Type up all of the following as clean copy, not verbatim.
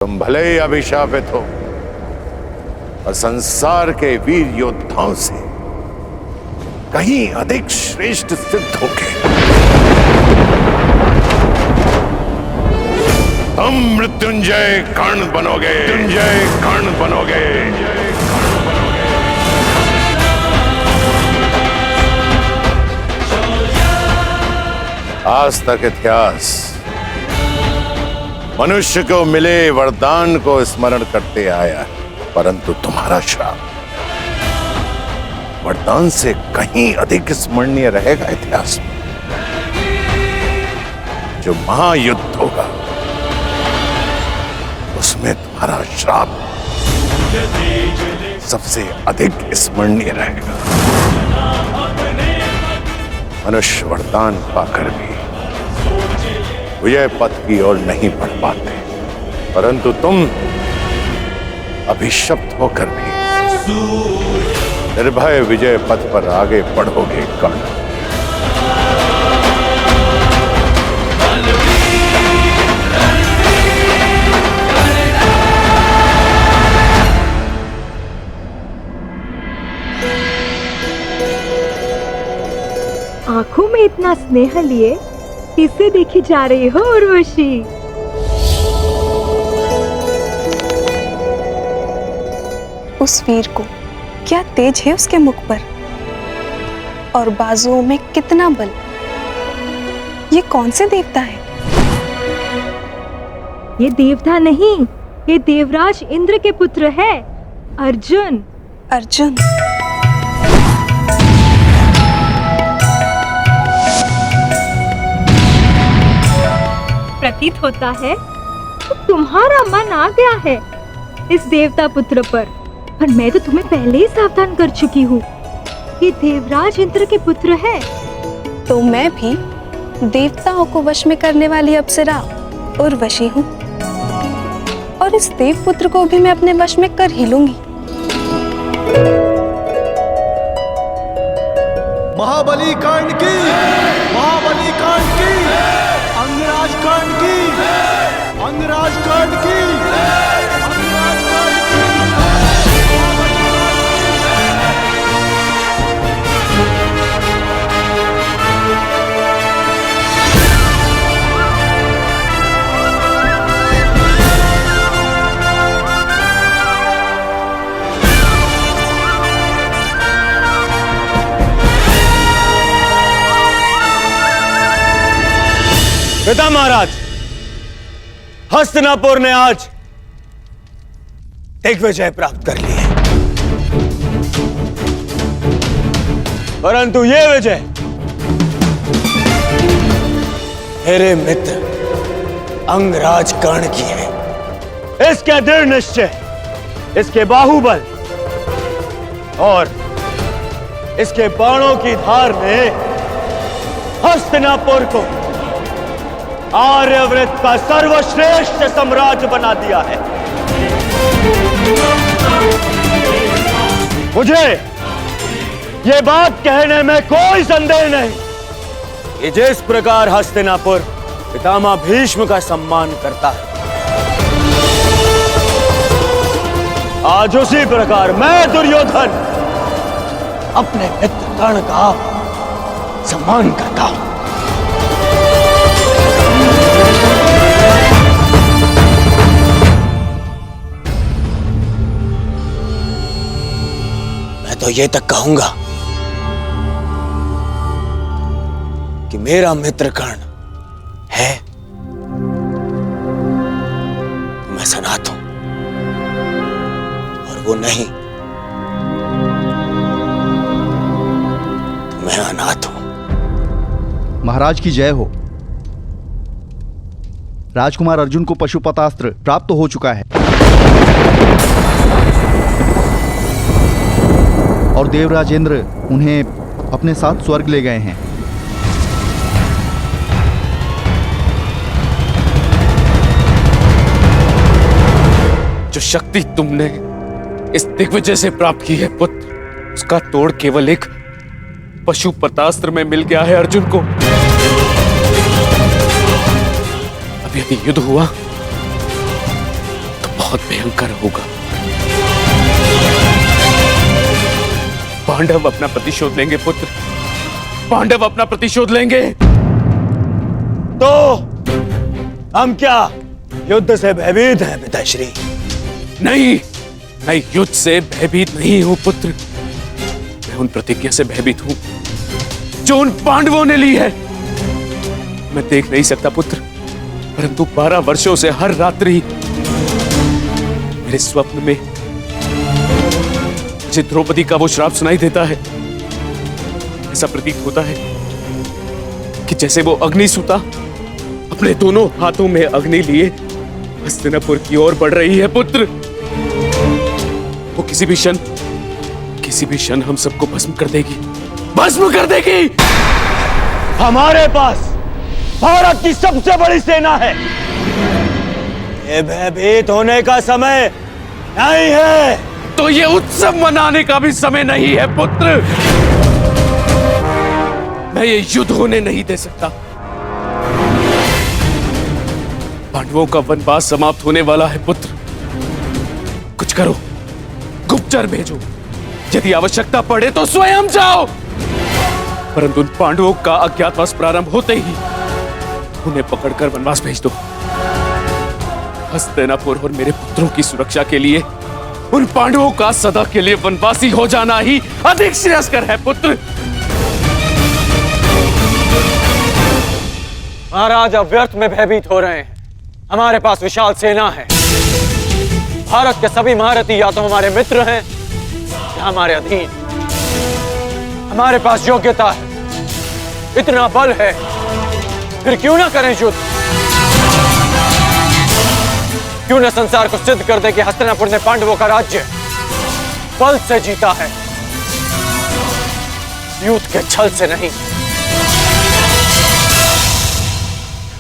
तुम भले ही अभिशापित हो और संसार के वीर योद्धाओं से कहीं अधिक श्रेष्ठ सिद्ध होगे। तुम मृत्युंजय कर्ण बनोगे, मृत्युंजय कर्ण बनोगे। आज तक इतिहास मनुष्य को मिले वरदान को स्मरण करते आया, परंतु तुम्हारा श्राप वरदान से कहीं अधिक स्मरणीय रहेगा इतिहास में। जो महायुद्ध होगा उसमें तुम्हारा श्राप सबसे अधिक स्मरणीय रहेगा। मनुष्य वरदान पाकर भी विजय पथ की ओर नहीं बढ़ पाते, परंतु तुम अभिशप्त होकर भी निर्भय विजय पथ पर आगे बढ़ोगे कर्ण। आंखों में इतना स्नेह लिए किससे देखी जा रही हो उर्वशी? उस वीर को क्या तेज है उसके मुख पर और बाजुओं में कितना बल। ये कौन से देवता है? ये देवता नहीं, ये देवराज इंद्र के पुत्र है, अर्जुन। अर्जुन? प्रतीत होता है तो तुम्हारा मन आ गया है इस देवता पुत्र पर मैं तो तुम्हें पहले ही सावधान कर चुकी हूँ। ये देवराज इंद्र के पुत्र है। तो मैं भी देवताओं को वश में करने वाली अप्सरा उर्वशी हूँ और इस देव पुत्र को भी मैं अपने वश में कर ही लूंगी। महाबली कर्ण की, महाबली कर्ण की, अंगराज कर्ण की, अंगराज कर्ण की, अंगराज कर्ण की। पिता महाराज, हस्तिनापुर ने आज दिग्विजय प्राप्त कर ली है, परंतु यह विजय मेरे मित्र अंगराज कर्ण की है। इसके दृढ़ निश्चय, इसके बाहुबल और इसके बाणों की धार ने हस्तिनापुर को आर्यवृत्त का सर्वश्रेष्ठ साम्राज्य बना दिया है। मुझे ये बात कहने में कोई संदेह नहीं कि जिस प्रकार हस्तिनापुर पितामह भीष्म का सम्मान करता है, आज उसी प्रकार मैं दुर्योधन अपने मित्र कर्ण का सम्मान करता हूं। तो ये तक कहूंगा कि मेरा मित्र कर्ण है तो मैं सनात हूं और वो नहीं तो मैं अनाथ हूं। महाराज की जय हो। राजकुमार अर्जुन को पशुपतास्त्र प्राप्त हो चुका है और देवराजेंद्र उन्हें अपने साथ स्वर्ग ले गए हैं। जो शक्ति तुमने इस दिग्विजय से प्राप्त की है पुत्र, उसका तोड़ केवल एक पशुपतास्त्र में मिल गया है अर्जुन को। अब यदि युद्ध हुआ बहुत भयंकर होगा। पांडव अपना प्रतिशोध लेंगे पुत्र, पांडव अपना प्रतिशोध लेंगे। तो हम क्या युद्ध से भयभीत हैं पिताश्री? नहीं, मैं युद्ध से भयभीत नहीं हूं पुत्र। मैं उन प्रतिज्ञा से भयभीत हूं जो उन पांडवों ने ली है। मैं देख नहीं सकता पुत्र, परंतु 12 वर्षों से हर रात्रि मेरे स्वप्न में मुझे द्रौपदी का वो श्राप सुनाई देता है। ऐसा प्रतीत होता है कि जैसे वो अग्निसूता अपने दोनों हाथों में अग्नि लिए हस्तिनापुर की ओर बढ़ रही है पुत्र। वो किसी भी क्षण हम सबको भस्म कर देगी, भस्म कर देगी। हमारे पास भारत की सबसे बड़ी सेना है। ये भयभीत होने का समय नहीं है। तो ये उत्सव मनाने का भी समय नहीं है पुत्र। मैं ये युद्ध होने नहीं दे सकता। पांडवों का वनवास समाप्त होने वाला है पुत्र। कुछ करो, गुप्तचर भेजो, यदि आवश्यकता पड़े तो स्वयं जाओ। परंतु उन पांडवों का अज्ञातवास प्रारंभ होते ही उन्हें पकड़कर वनवास भेज दो। हस्तिनापुर और मेरे पुत्रों की सुरक्षा के लिए उन पांडवों का सदा के लिए वनवासी हो जाना ही अधिक श्रेयस्कर है पुत्र। महाराज अब व्यर्थ में भयभीत हो रहे हैं। हमारे पास विशाल सेना है। भारत के सभी महारथी या तो हमारे मित्र हैं या हमारे अधीन। हमारे पास योग्यता है, इतना बल है, फिर क्यों ना करें युद्ध? क्यों न संसार को सिद्ध कर दे कि हस्तिनापुर ने पांडवों का राज्य बल से जीता है, युद्ध के छल से नहीं।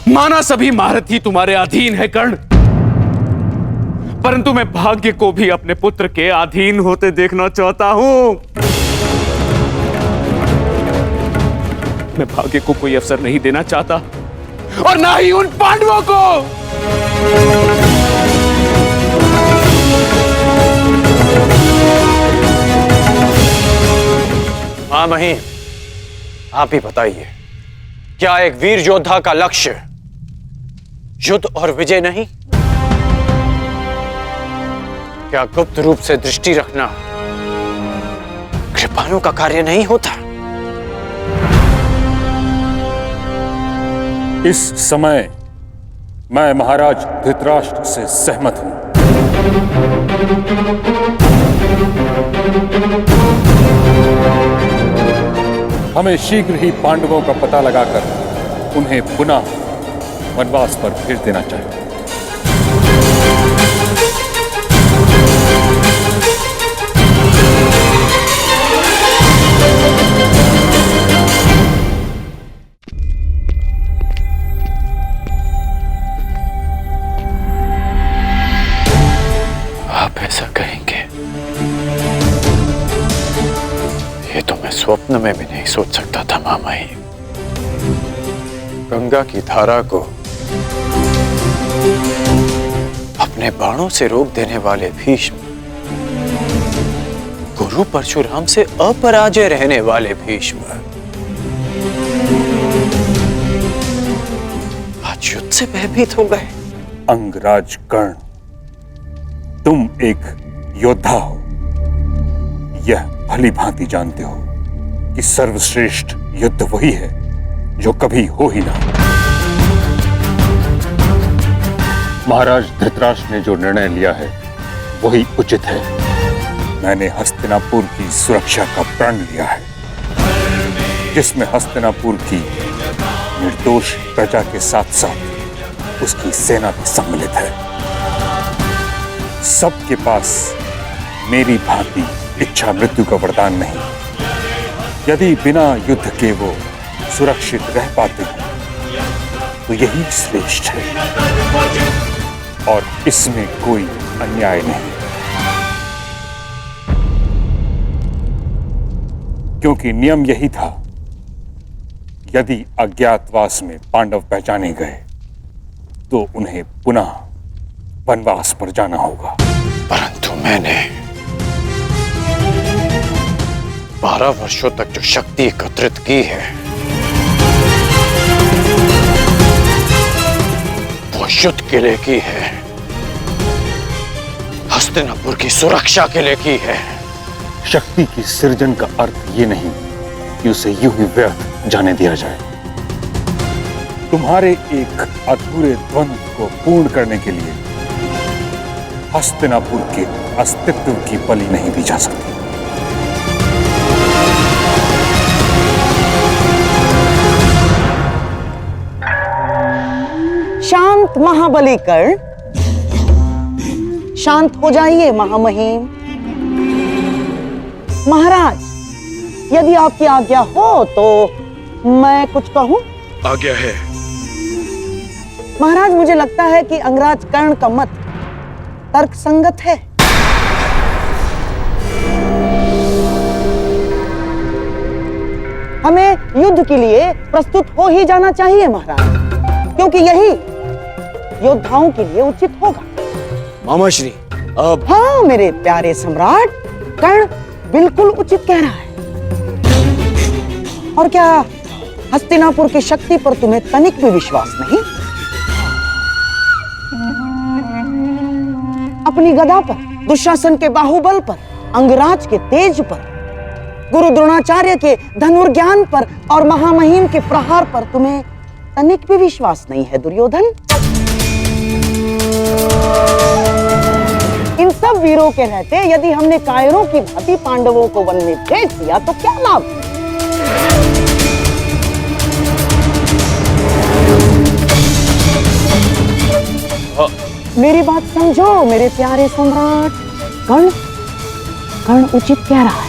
माना सभी महारथी तुम्हारे अधीन है कर्ण, परंतु मैं भाग्य को भी अपने पुत्र के अधीन होते देखना चाहता हूं। मैं भाग्य को कोई अवसर नहीं देना चाहता और ना ही उन पांडवों को। हाँ महीम, आप ही बताइए, क्या एक वीर योद्धा का लक्ष्य युद्ध और विजय नहीं? क्या गुप्त रूप से दृष्टि रखना कृपाणु का कार्य नहीं होता? इस समय मैं महाराज धृतराष्ट्र से सहमत हूं। हमें शीघ्र ही पांडवों का पता लगाकर उन्हें पुनः वनवास पर भेज देना चाहिए। आप ऐसा कहेंगे, ये तो मैं स्वप्न में भी नहीं सोच सकता था मामाई। गंगा की धारा को अपने बाणों से रोक देने वाले भीष्म, गुरु परशुराम से अपराजय रहने वाले भीष्म, आज युद्ध से भयभीत हो गए। अंगराज कर्ण, तुम एक योद्धा हो, यह भली भांति जानते हो कि सर्वश्रेष्ठ युद्ध वही है जो कभी हो ही ना। महाराज धृतराष्ट्र ने जो निर्णय लिया है वही उचित है। मैंने हस्तिनापुर की सुरक्षा का प्रण लिया है, जिसमें हस्तिनापुर की निर्दोष प्रजा के साथ साथ उसकी सेना भी सम्मिलित है। सबके पास मेरी भांति इच्छा मृत्यु का वरदान नहीं। यदि बिना युद्ध के वो सुरक्षित रह पाते हैं तो यही श्रेष्ठ है और इसमें कोई अन्याय नहीं, क्योंकि नियम यही था, यदि अज्ञातवास में पांडव पहचाने गए तो उन्हें पुनः वनवास पर जाना होगा। परंतु मैंने 12 वर्षों तक जो शक्ति एकत्रित की है वो युद्ध के लिए की है, हस्तिनापुर की सुरक्षा के लिए की है। शक्ति की सृजन का अर्थ ये नहीं कि उसे यूं ही व्यर्थ जाने दिया जाए। तुम्हारे एक अधूरे द्वंद्व को पूर्ण करने के लिए हस्तिनापुर के अस्तित्व की बलि नहीं दी जा सकती। शांत महाबली कर्ण, शांत हो जाइए महामहिम। महाराज, यदि आपकी आज्ञा हो तो मैं कुछ कहूं? आज्ञा है। महाराज, मुझे लगता है कि अंगराज कर्ण का मत तर्कसंगत है। हमें युद्ध के लिए प्रस्तुत हो ही जाना चाहिए महाराज, क्योंकि यही योद्धाओं के लिए उचित होगा। मामाश्री, अब हाँ मेरे प्यारे सम्राट, कर्ण बिल्कुल उचित कह रहा है। और क्या हस्तिनापुर की शक्ति पर तुम्हें तनिक भी विश्वास नहीं? अपनी गदा पर, दुशासन के बाहुबल पर, अंगराज के तेज पर, गुरु द्रोणाचार्य के धनुर्ज्ञान पर और महामहिम के प्रहार पर तुम्हें तनिक भी विश्वास नहीं है दुर्योधन? इन सब वीरों के रहते यदि हमने कायरों की भांति पांडवों को वन में भेज दिया तो क्या लाभ? मेरी बात समझो मेरे प्यारे सम्राट। कर्ण उचित कह रहा है।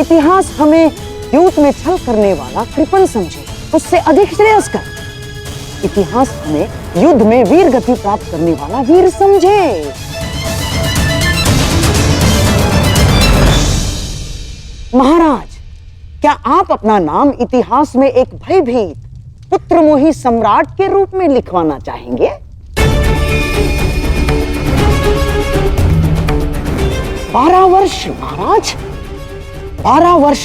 इतिहास हमें युद्ध में छल करने वाला कृपण समझे, उससे अधिक श्रेयस्कर। इतिहास हमें युद्ध में वीर गति प्राप्त करने वाला वीर समझे। महाराज, क्या आप अपना नाम इतिहास में एक भयभीत पुत्रमोही सम्राट के रूप में लिखवाना चाहेंगे? 12 वर्ष महाराज, 12 वर्ष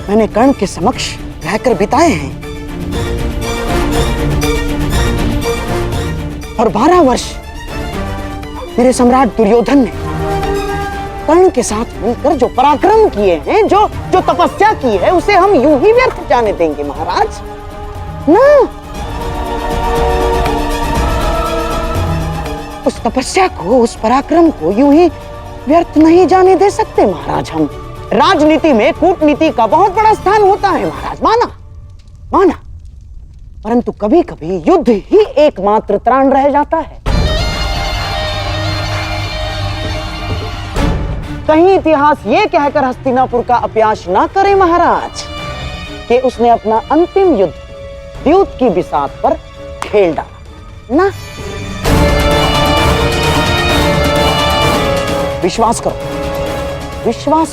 मैंने कर्ण के समक्ष रहकर बिताए हैं, और 12 वर्ष मेरे सम्राट दुर्योधन ने कर्ण के साथ मिलकर जो पराक्रम किए हैं, जो तपस्या की है, उसे हम यूं ही व्यर्थ जाने देंगे महाराज? ना, उस तपस्या को, उस पराक्रम को यूं ही व्यर्थ नहीं जाने दे सकते महाराज। हम राजनीति में कूटनीति का बहुत बड़ा स्थान होता है महाराज, माना, परंतु कभी कभी युद्ध ही एकमात्र त्राण रह जाता है। कहीं इतिहास ये कहकर हस्तिनापुर का अपयाश ना करे महाराज कि उसने अपना अंतिम युद्ध द्यूत की बिसात पर खेल डाला ना। विश्वास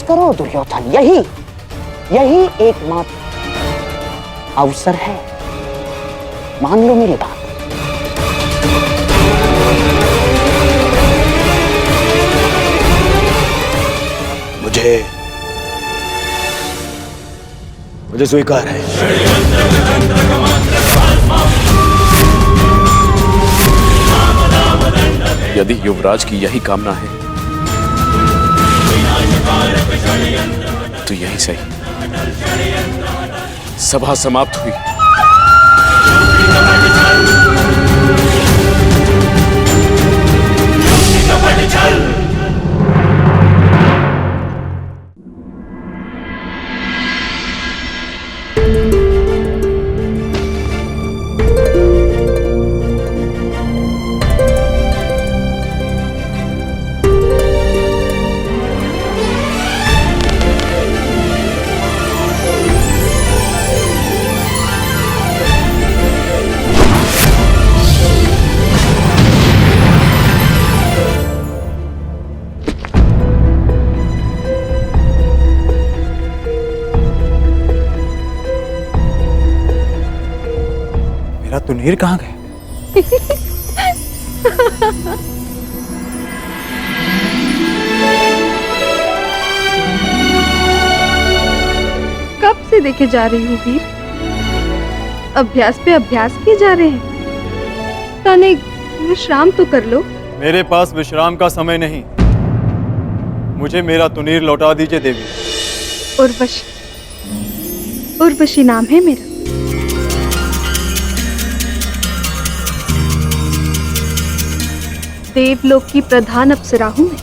करो दुर्योधन, यही एकमात्र अवसर है। मान लो मेरी बात। मुझे स्वीकार है। यदि युवराज की यही कामना है तो यही सही। सभा समाप्त हुई। मेरा तुनीर कहाँ गया? कब से देखे जा रही हूँ वीर, अभ्यास पे अभ्यास किए जा रहे हैं। तनिक विश्राम तो कर लो। मेरे पास विश्राम का समय नहीं। मुझे मेरा तुनीर लौटा दीजिए देवी। उर्वशी, उर्वशी नाम है मेरा। देवलोक की प्रधान अप्सरा हूँ मैं।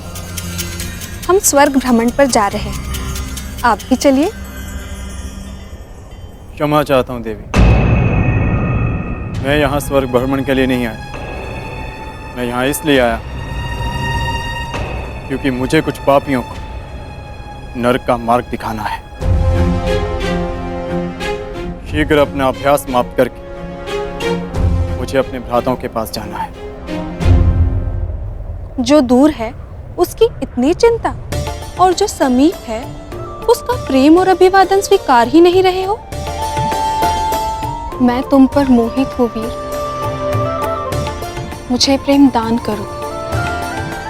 हम स्वर्ग भ्रमण पर जा रहे हैं, आप भी चलिए। क्षमा चाहता हूँ देवी, मैं यहाँ स्वर्ग भ्रमण के लिए नहीं आया। मैं यहाँ इसलिए आया क्योंकि मुझे कुछ पापियों को नरक का मार्ग दिखाना है। शीघ्र अपना अभ्यास समाप्त करके मुझे अपने भ्राताओं के पास जाना है। जो दूर है उसकी इतनी चिंता, और जो समीप है उसका प्रेम और अभिवादन स्वीकार ही नहीं रहे हो। मैं तुम पर मोहित हूँ वीर, मुझे प्रेम दान करो,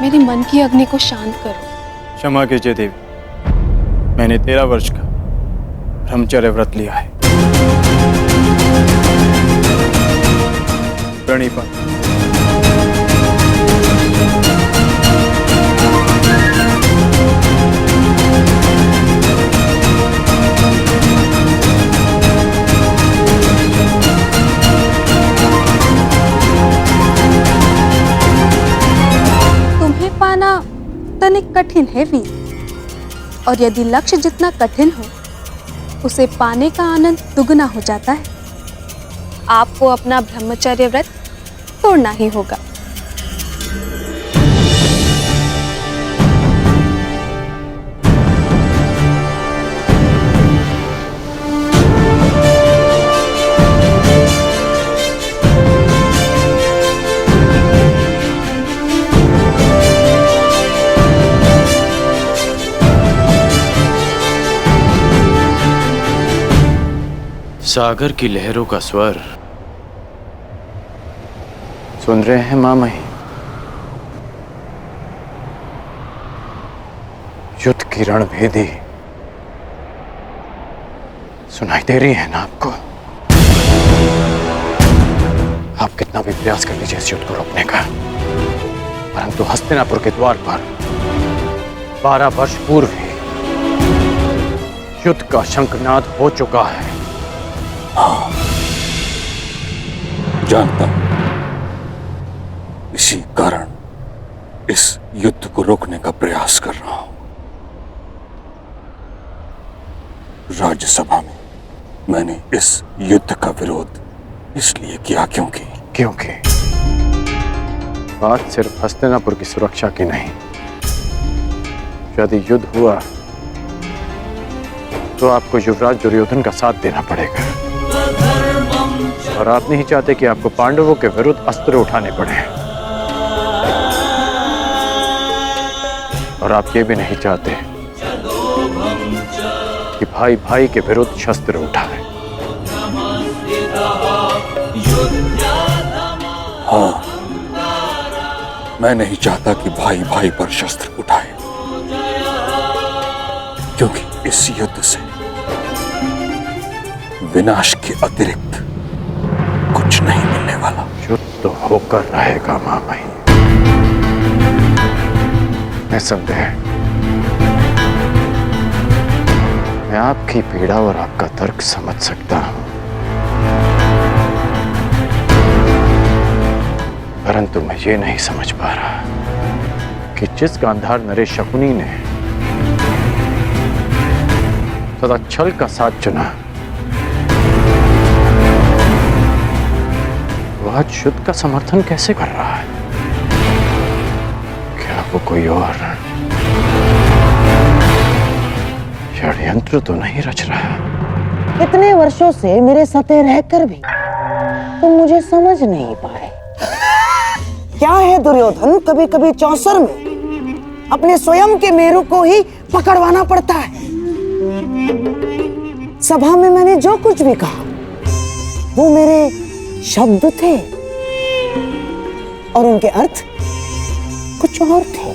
मेरे मन की अग्नि को शांत करो। क्षमा कीजिए देवी, मैंने 13 वर्ष का ब्रह्मचर्य व्रत लिया है। प्रणिपात। तनिक कठिन है वीर, और यदि लक्ष्य जितना कठिन हो उसे पाने का आनंद दुगना हो जाता है। आपको अपना ब्रह्मचर्य व्रत तोड़ना ही होगा। सागर की लहरों का स्वर सुन रहे हैं मामई? युद्ध की रणभेदी सुनाई दे रही है ना आपको? आप कितना भी प्रयास कर लीजिए इस युद्ध को रोकने का, परंतु हस्तिनापुर के द्वार पर 12 वर्ष पूर्व ही युद्ध का शंखनाद हो चुका है। हाँ, जानता हूं। इसी कारण इस युद्ध को रोकने का प्रयास कर रहा हूं। राज्यसभा में मैंने इस युद्ध का विरोध इसलिए किया क्योंकि बात सिर्फ हस्तिनापुर की सुरक्षा की नहीं। यदि युद्ध हुआ तो आपको युवराज दुर्योधन का साथ देना पड़ेगा, और आप नहीं चाहते कि आपको पांडवों के विरुद्ध अस्त्र उठाने पड़े, और आप ये भी नहीं चाहते कि भाई भाई के विरुद्ध शस्त्र उठाए। हाँ, मैं नहीं चाहता कि भाई भाई पर शस्त्र उठाए, क्योंकि इस युद्ध से विनाश के अतिरिक्त कुछ नहीं मिलने वाला। युद्ध तो होकर रहेगा मामई, निसंदेह। मैं आपकी पीड़ा और आपका तर्क समझ सकता हूं, परंतु मैं ये नहीं समझ पा रहा कि जिस गांधार नरेश शकुनी ने सदा छल का साथ चुना, वह आज युद्ध का समर्थन कैसे कर रहा है? क्या वो कोई और षड्यंत्र तो नहीं रच रहा? इतने वर्षों से मेरे सते रहकर भी तुम मुझे समझ नहीं पाए। क्या है दुर्योधन, कभी कभी चौसर में अपने स्वयं के मेरु को ही पकड़वाना पड़ता है। सभा में मैंने जो कुछ भी कहा वो मेरे शब्द थे और उनके अर्थ कुछ और थे।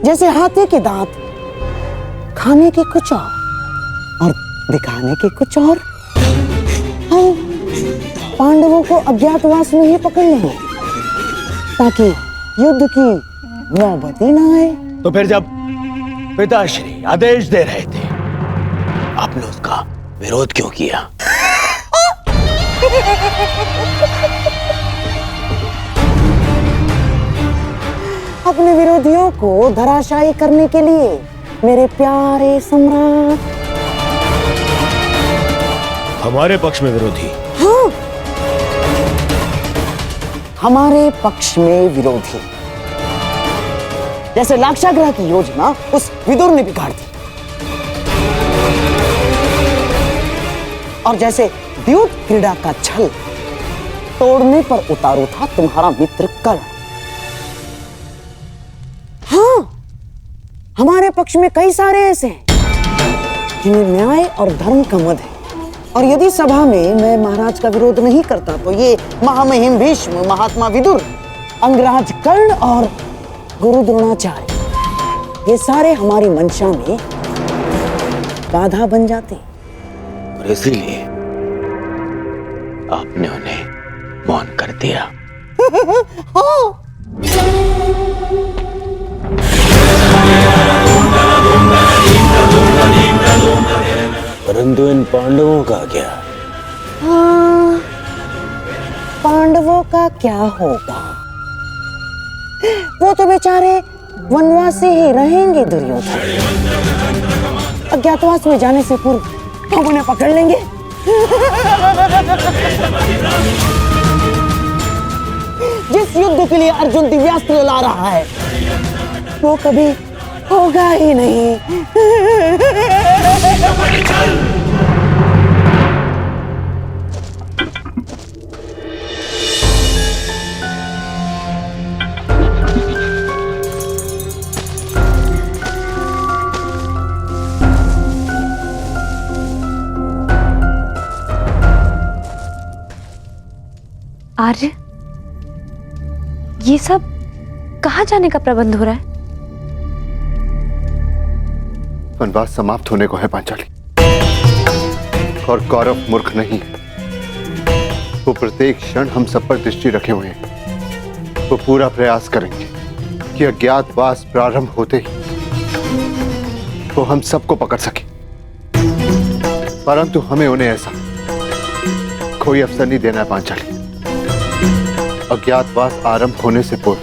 जैसे हाथी के दांत खाने के कुछ और दिखाने के कुछ और। हम पांडवों को अज्ञातवास में ही पकड़ लेंगे ताकि युद्ध की नौबत ही ना आए। तो फिर जब पिताश्री आदेश दे रहे थे, आपने उसका विरोध क्यों किया? अपने विरोधियों को धराशायी करने के लिए मेरे प्यारे सम्राट। हमारे पक्ष में विरोधी? हाँ, हमारे पक्ष में विरोधी। जैसे लाक्षागृह की योजना उस विदुर ने बिगाड़ दी, और जैसे द्यूत क्रीड़ा का छल तोड़ने पर उतारू था तुम्हारा मित्र कर्ण। हाँ, हमारे पक्ष में कई सारे ऐसे हैं जिन्हें न्याय और धर्म का मद है, और यदि सभा में मैं महाराज का विरोध नहीं करता तो ये महामहिम भीष्म, महात्मा विदुर, अंगराज कर्ण और गुरु द्रोणाचार्य, ये सारे हमारी मंशा में बाधा बन जाते। और इसीलिए आपने उन्हें मौन कर दिया। हाँ। परंतु इन पांडवों का क्या? हाँ, पांडवों का क्या होगा? वो तो बेचारे वनवासी ही रहेंगे दुर्योधन। अज्ञातवास में जाने से पूर्व हम उन्हें पकड़ लेंगे। जिस युद्ध के लिए अर्जुन दिव्यास्त्र ला रहा है वो कभी होगा ही नहीं। आर्य, ये सब कहाँ जाने का प्रबंध हो रहा है? वनवास समाप्त होने को है पांचाली, और कौरव मूर्ख नहीं है। वो प्रत्येक क्षण हम सब पर दृष्टि रखे हुए हैं। वो पूरा प्रयास करेंगे कि अज्ञातवास प्रारंभ होते ही वो हम सबको पकड़ सके, परंतु हमें उन्हें ऐसा कोई अवसर नहीं देना है पांचाली। अज्ञातवास आरंभ होने से पूर्व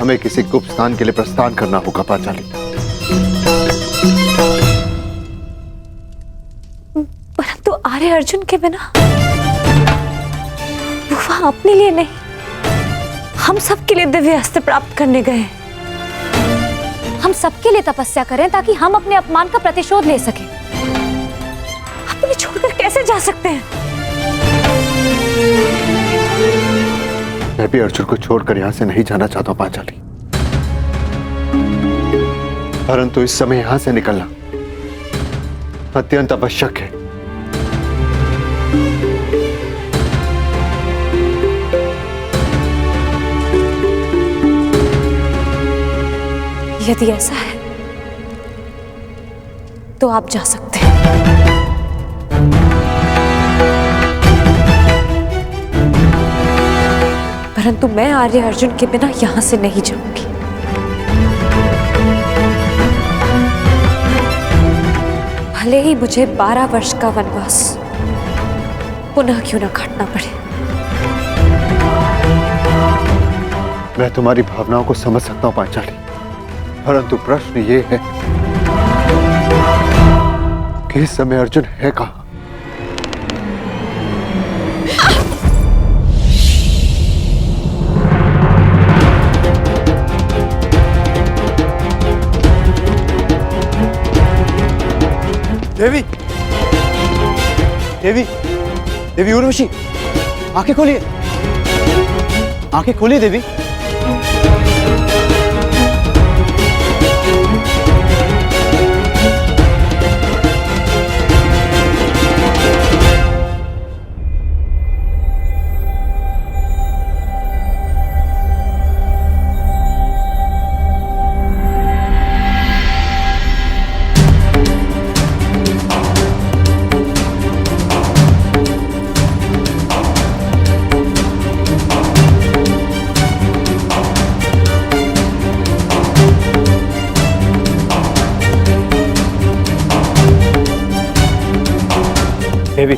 हमें किसी गुप्त स्थान के लिए प्रस्थान करना होगा पांचाली। परंतु आर्य अर्जुन के बिना वो वहां अपने लिए नहीं, हम सबके लिए दिव्य अस्त्र प्राप्त करने गए। हम सबके लिए तपस्या करें ताकि हम अपने अपमान का प्रतिशोध ले सकें। आप उन्हें छोड़कर कैसे जा सकते हैं? मैं भी अर्जुन को छोड़कर यहां से नहीं जाना चाहता हूं पांचाली, परंतु इस समय यहां से निकलना अत्यंत आवश्यक है। यदि ऐसा है तो आप जा सकते हैं। परंतु मैं आर्य अर्जुन के बिना यहां से नहीं जाऊंगी। भले ही मुझे 12 वर्ष का वनवास पुनः क्यों ना काटना पड़े। मैं तुम्हारी भावनाओं को समझ सकता हूं पांचाली, परंतु प्रश्न ये है कि इस समय अर्जुन है कहां? देवी, देवी, देवी उर्वशी, आंखें खोलिए, आंखें खोलिए देवी। देवी,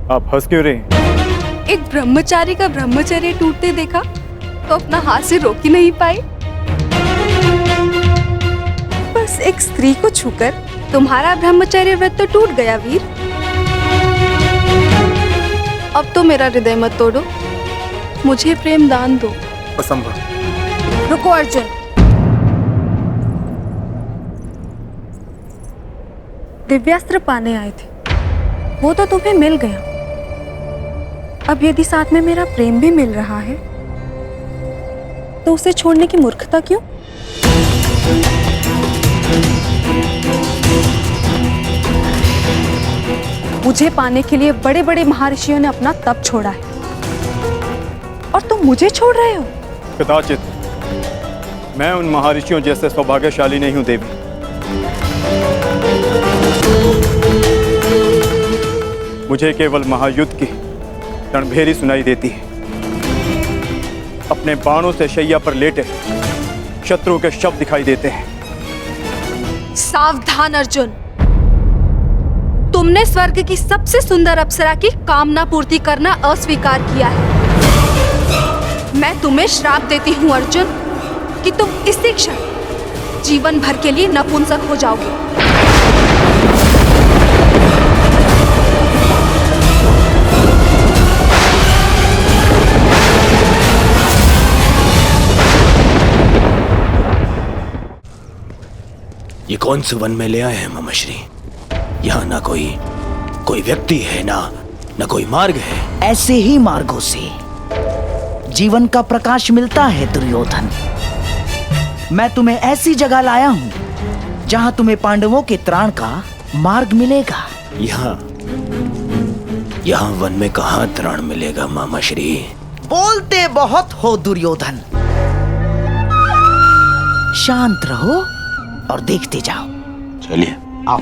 आप हंस क्यों रहे हैं? एक ब्रह्मचारी का ब्रह्मचर्य टूटते देखा तो अपना हाथ से रोक ही नहीं पाए। बस एक स्त्री को छूकर तुम्हारा ब्रह्मचर्य व्रत तो टूट गया वीर। अब तो मेरा हृदय मत तोड़ो, मुझे प्रेम दान दो। असंभव। रुको अर्जुन, दिव्यास्त्र पाने आए थे, वो तो तुम्हें मिल गया। अब यदि साथ में मेरा प्रेम भी मिल रहा है तो उसे छोड़ने की मूर्खता क्यों? मुझे पाने के लिए बड़े बड़े महर्षियों ने अपना तप छोड़ा है और तुम मुझे छोड़ रहे हो? कदाचित मैं उन महर्षियों जैसे सौभाग्यशाली नहीं हूं देवी। मुझे केवल महायुद्ध की रणभेरी सुनाई देती है। अपने बाणों से शैया पर लेटे शत्रु के शव दिखाई देते हैं। सावधान अर्जुन, तुमने स्वर्ग की सबसे सुंदर अप्सरा की कामना पूर्ति करना अस्वीकार किया है। मैं तुम्हें श्राप देती हूं अर्जुन कि तुम इसी क्षण जीवन भर के लिए नपुंसक हो जाओगे। ये कौन से वन में ले आए हैं मामाश्री? यहाँ ना कोई व्यक्ति है, ना कोई मार्ग है। ऐसे ही मार्गों से जीवन का प्रकाश मिलता है दुर्योधन। मैं तुम्हें ऐसी जगह लाया हूँ जहाँ तुम्हें पांडवों के त्राण का मार्ग मिलेगा। यहाँ वन में कहाँ त्राण मिलेगा मामाश्री? बोलते बहुत हो दुर्योधन, शांत रहो और देखते जाओ। चलिए आओ।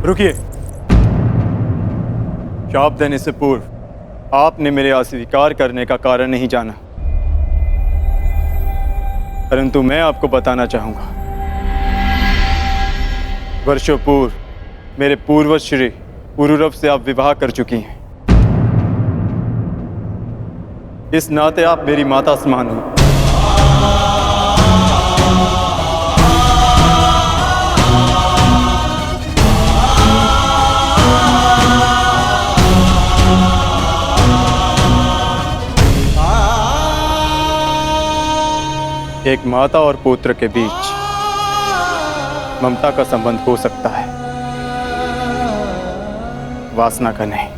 रुकिए। शाप देने से पूर्व आपने मेरे अस्वीकार करने का कारण नहीं जाना, परंतु मैं आपको बताना चाहूंगा। वर्षों पूर्व मेरे पूर्वज श्री पुरुरव से आप विवाह कर चुकी हैं। इस नाते आप मेरी माता समान हो। एक माता और पुत्र के बीच ममता का संबंध हो सकता है, वासना का नहीं।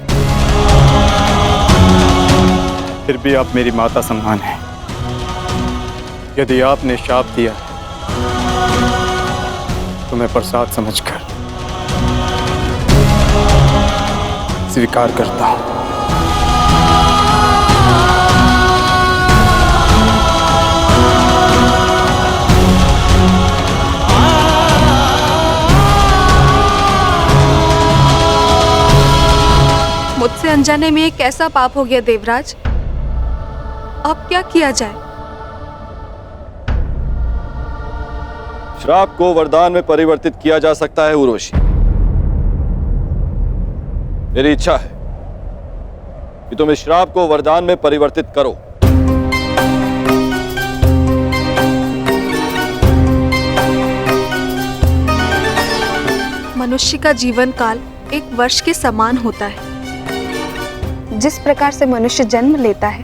फिर भी आप मेरी माता समान हैं। यदि आपने शाप दिया तो मैं प्रसाद समझकर स्वीकार करता हूं। मुझसे अनजाने में एक ऐसा पाप हो गया देवराज, अब क्या किया जाए? श्राप को वरदान में परिवर्तित किया जा सकता है उर्वशी। मेरी इच्छा है कि तुम इस श्राप को वरदान में परिवर्तित करो। मनुष्य का जीवन काल एक वर्ष के समान होता है। जिस प्रकार से मनुष्य जन्म लेता है,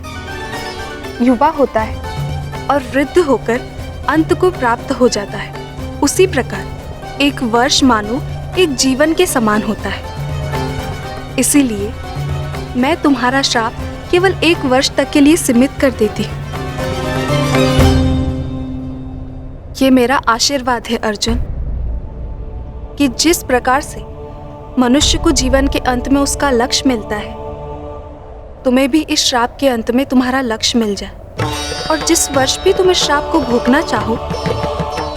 युवा होता है और वृद्ध होकर अंत को प्राप्त हो जाता है, उसी प्रकार एक वर्ष मानो एक जीवन के समान होता है। इसीलिए मैं तुम्हारा श्राप केवल 1 वर्ष तक के लिए सीमित कर देती हूँ। ये मेरा आशीर्वाद है अर्जुन, कि जिस प्रकार से मनुष्य को जीवन के अंत में उसका लक्ष्य मिलता है, तुम्हें भी इस श्राप के अंत में तुम्हारा लक्ष्य मिल जाए, और जिस वर्ष भी तुम इस श्राप को भोगना चाहो,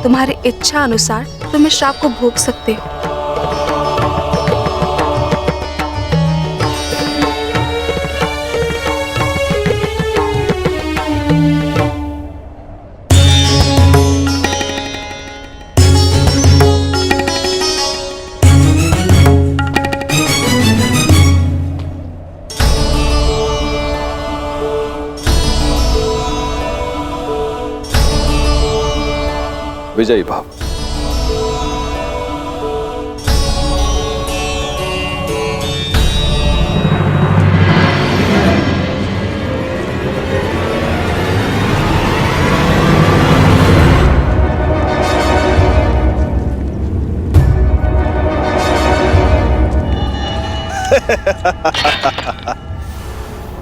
तुम्हारी इच्छा अनुसार तुम इस श्राप को भोग सकते हो। विजयी भाव।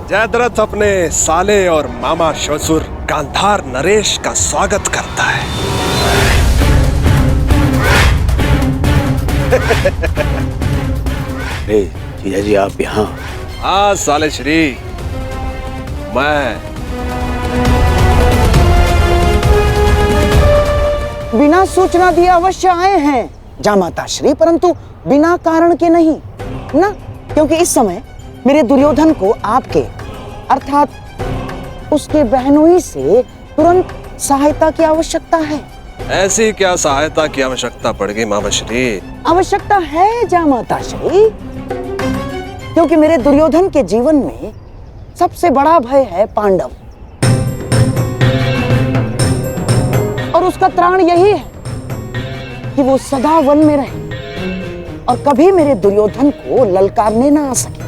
जयद्रथ अपने साले और मामा ससुर गांधार नरेश का स्वागत करता है। जीजा जी आप यहाँ? हाँ साले श्री, मैं बिना सूचना दिए अवश्य आए हैं जामाता श्री, परंतु बिना कारण के नहीं ना, क्योंकि इस समय मेरे दुर्योधन को आपके अर्थात उसके बहनोई से तुरंत सहायता की आवश्यकता है। ऐसी क्या सहायता की आवश्यकता पड़ेगी मामा श्री? आवश्यकता है जामाता श्री, क्योंकि मेरे दुर्योधन के जीवन में सबसे बड़ा भय है पांडव, और उसका त्राण यही है कि वो सदा वन में रहे और कभी मेरे दुर्योधन को ललकारने ना आ सके।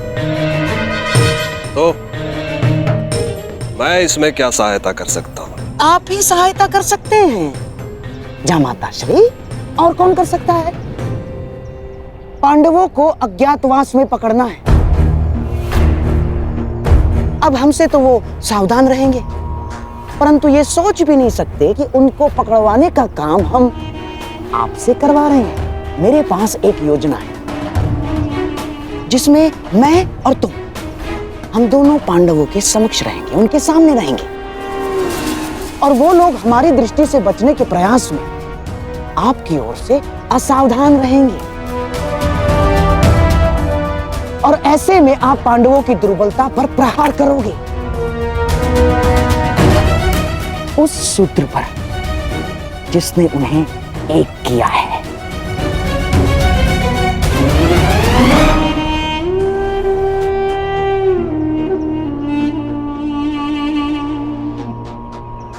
तो मैं इसमें क्या सहायता कर सकता हूँ? आप ही सहायता कर सकते हैं जामाता श्री, और कौन कर सकता है? पांडवों को अज्ञातवास में पकड़ना है। अब हमसे तो वो सावधान रहेंगे, परंतु ये सोच भी नहीं सकते कि उनको पकड़वाने का काम हम आपसे करवा रहे हैं। मेरे पास एक योजना है जिसमें मैं और तुम, हम दोनों पांडवों के समक्ष रहेंगे, उनके सामने रहेंगे, और वो लोग हमारी दृष्टि से बचने के प्रयास में आपकी ओर से असावधान रहेंगे, और ऐसे में आप पांडवों की दुर्बलता पर प्रहार करोगे, उस शूद्र पर जिसने उन्हें एक किया है।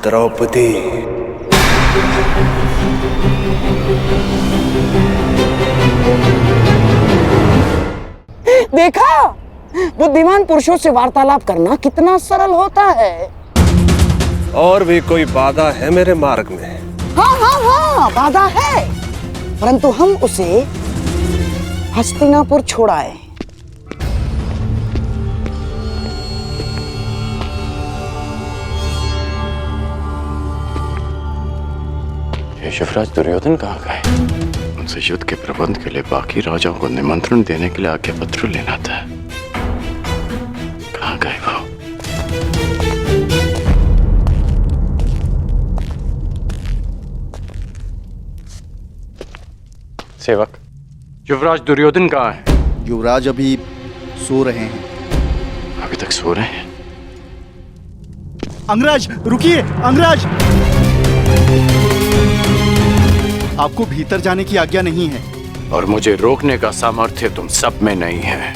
द्रौपदी, देखा, बुद्धिमान पुरुषों से वार्तालाप करना कितना सरल होता है। और भी कोई बाधा है मेरे मार्ग में? हाँ हाँ हाँ, बाधा है, परंतु हम उसे हस्तिनापुर छोड़ाए। यशवराज दुर्योधन कहाँ गए? उनसे युद्ध के प्रबंध के लिए बाकी राजाओं को निमंत्रण देने के लिए आज्ञा पत्र लेना था। कहाँ गए वो? सेवक, युवराज दुर्योधन कहाँ है? युवराज अभी सो रहे हैं। अभी तक सो रहे हैं? अंगराज रुकिए, अंगराज! आपको भीतर जाने की आज्ञा नहीं है। और मुझे रोकने का सामर्थ्य तुम सब में नहीं है।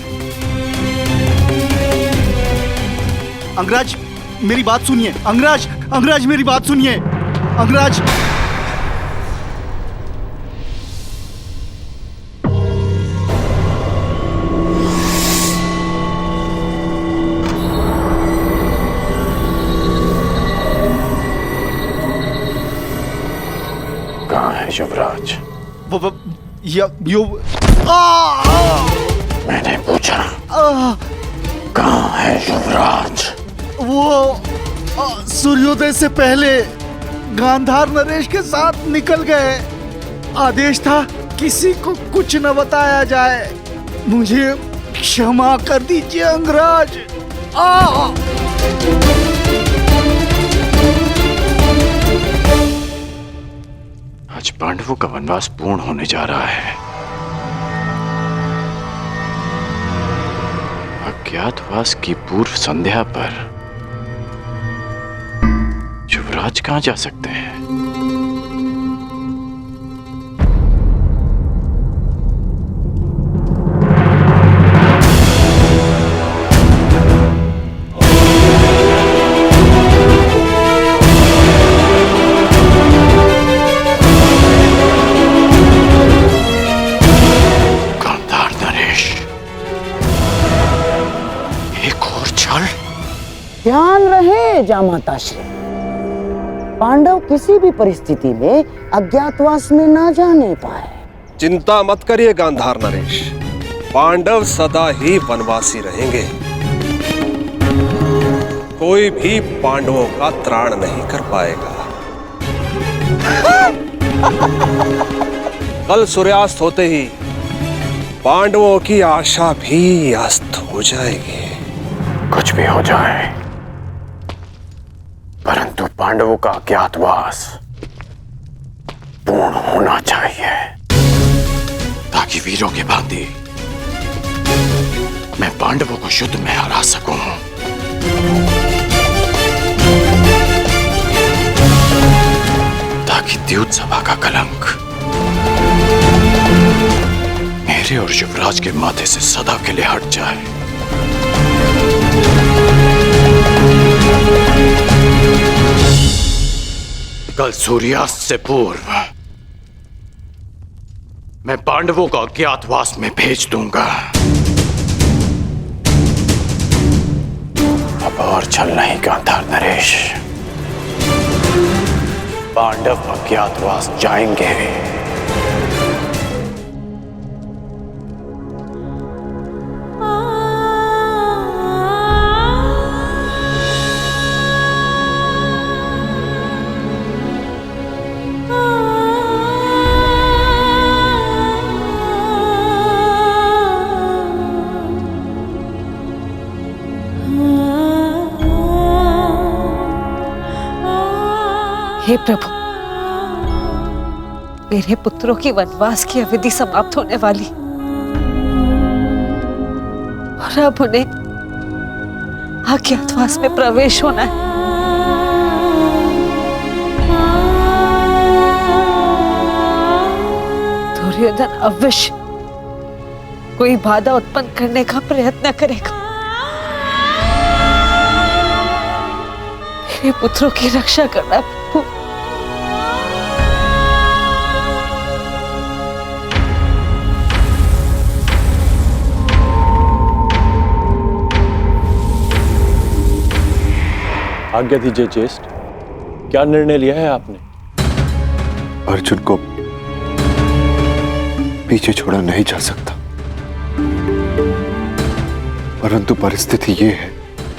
अंगराज मेरी बात सुनिए, अंगराज, अंगराज मेरी बात सुनिए, अंगराज। कहाँ है युवराज? मैंने पूछा कहाँ है युवराज? वो सूर्योदय से पहले गांधार नरेश के साथ निकल गए। आदेश था किसी को कुछ न बताया जाए। मुझे क्षमा कर दीजिए अंगराज। आज पांडवों का वनवास पूर्ण होने जा रहा है। अज्ञातवास की पूर्व संध्या पर युवराज कहां जा सकते हैं? ध्यान रहे जामाता श्री, पांडव किसी भी परिस्थिति में अज्ञातवास में ना जाने पाए। चिंता मत करिए गांधार नरेश, पांडव सदा ही वनवासी रहेंगे। कोई भी पांडवों का त्राण नहीं कर पाएगा। कल सूर्यास्त होते ही पांडवों की आशा भी अस्त हो जाएगी। कुछ भी हो जाए, परंतु पांडवों का अज्ञातवास पूर्ण होना चाहिए, ताकि वीरों के भांति मैं पांडवों को युद्ध में हरा सकूं। ताकि द्यूत सभा का कलंक मेरे और युवराज के माथे से सदा के लिए हट जाए। कल सूर्यास्त से पूर्व मैं पांडवों को अज्ञातवास में भेज दूंगा। अब और छल नहीं गांधार नरेश, पांडव अज्ञातवास जाएंगे। हे प्रभु, मेरे पुत्रों की वनवास की अवधि समाप्त होने वाली और अब उन्हें अज्ञातवास में प्रवेश होना है। दुर्योधन अवश्य कोई बाधा उत्पन्न करने का प्रयत्न करेगा। मेरे पुत्रों की रक्षा करना प्रभु। आज्ञा दीजिए ज्येष्ठ, क्या निर्णय लिया है आपने? अर्जुन को पीछे छोड़ा नहीं जा सकता, परंतु परिस्थिति ये है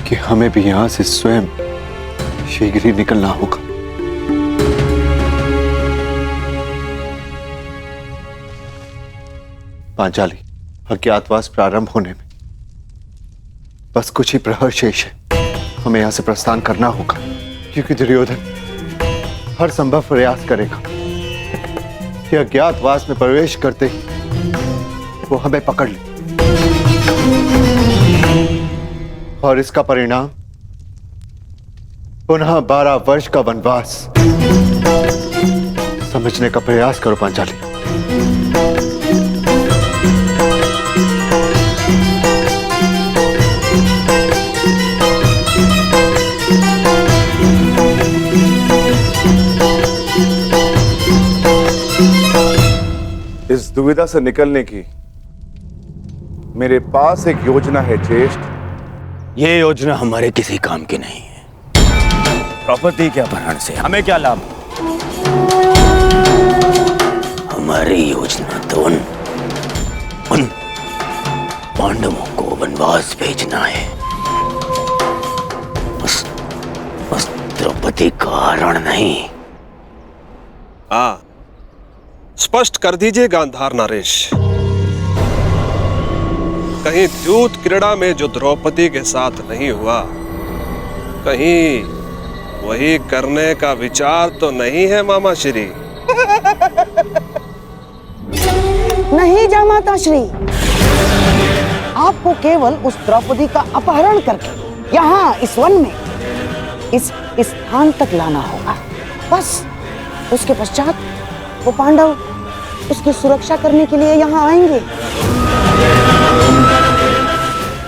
कि हमें भी यहां से स्वयं शीघ्र ही निकलना होगा। पांचाली, अज्ञातवास प्रारंभ होने में बस कुछ ही प्रहर शेष है। हमें यहां से प्रस्थान करना होगा, क्योंकि दुर्योधन हर संभव प्रयास करेगा कि अज्ञातवास में प्रवेश करते ही वो हमें पकड़ ले, और इसका परिणाम पुनः 12 वर्ष का वनवास। समझने का प्रयास करो पांचाली। इस दुविधा से निकलने की मेरे पास एक योजना है ज्येष्ठ। ये योजना हमारे किसी काम की नहीं है। प्रॉपर्टी के अपहरण से हमें क्या लाभ? हमारी योजना तो पांडवों को वनवास भेजना है। बस द्रौपदी का रण नहीं। हाँ, स्पष्ट कर दीजिए गांधार नरेश, कहीं द्यूत क्रीड़ा में जो द्रौपदी के साथ नहीं हुआ, कहीं वही करने का विचार तो नहीं है मामा श्री? नहीं जामाता श्री, आपको केवल उस द्रौपदी का अपहरण करके यहाँ इस वन में इस स्थान तक लाना होगा। बस उसके पश्चात वो पांडव उसकी सुरक्षा करने के लिए यहाँ आएंगे।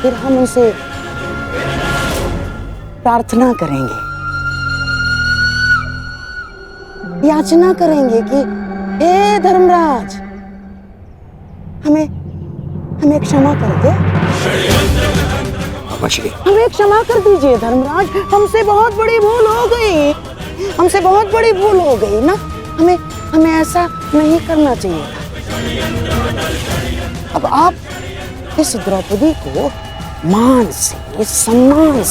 फिर हम उनसे प्रार्थना करेंगे, याचना करेंगे कि हे धर्मराज, हमें क्षमा कर दे। हमें क्षमा कर दीजिए धर्मराज, हमसे बहुत बड़ी भूल हो गई, हमसे बहुत बड़ी भूल हो गई ना। हमें ऐसा नहीं करना चाहिए था। अब आप इस द्रौपदी को मान से, सम्मान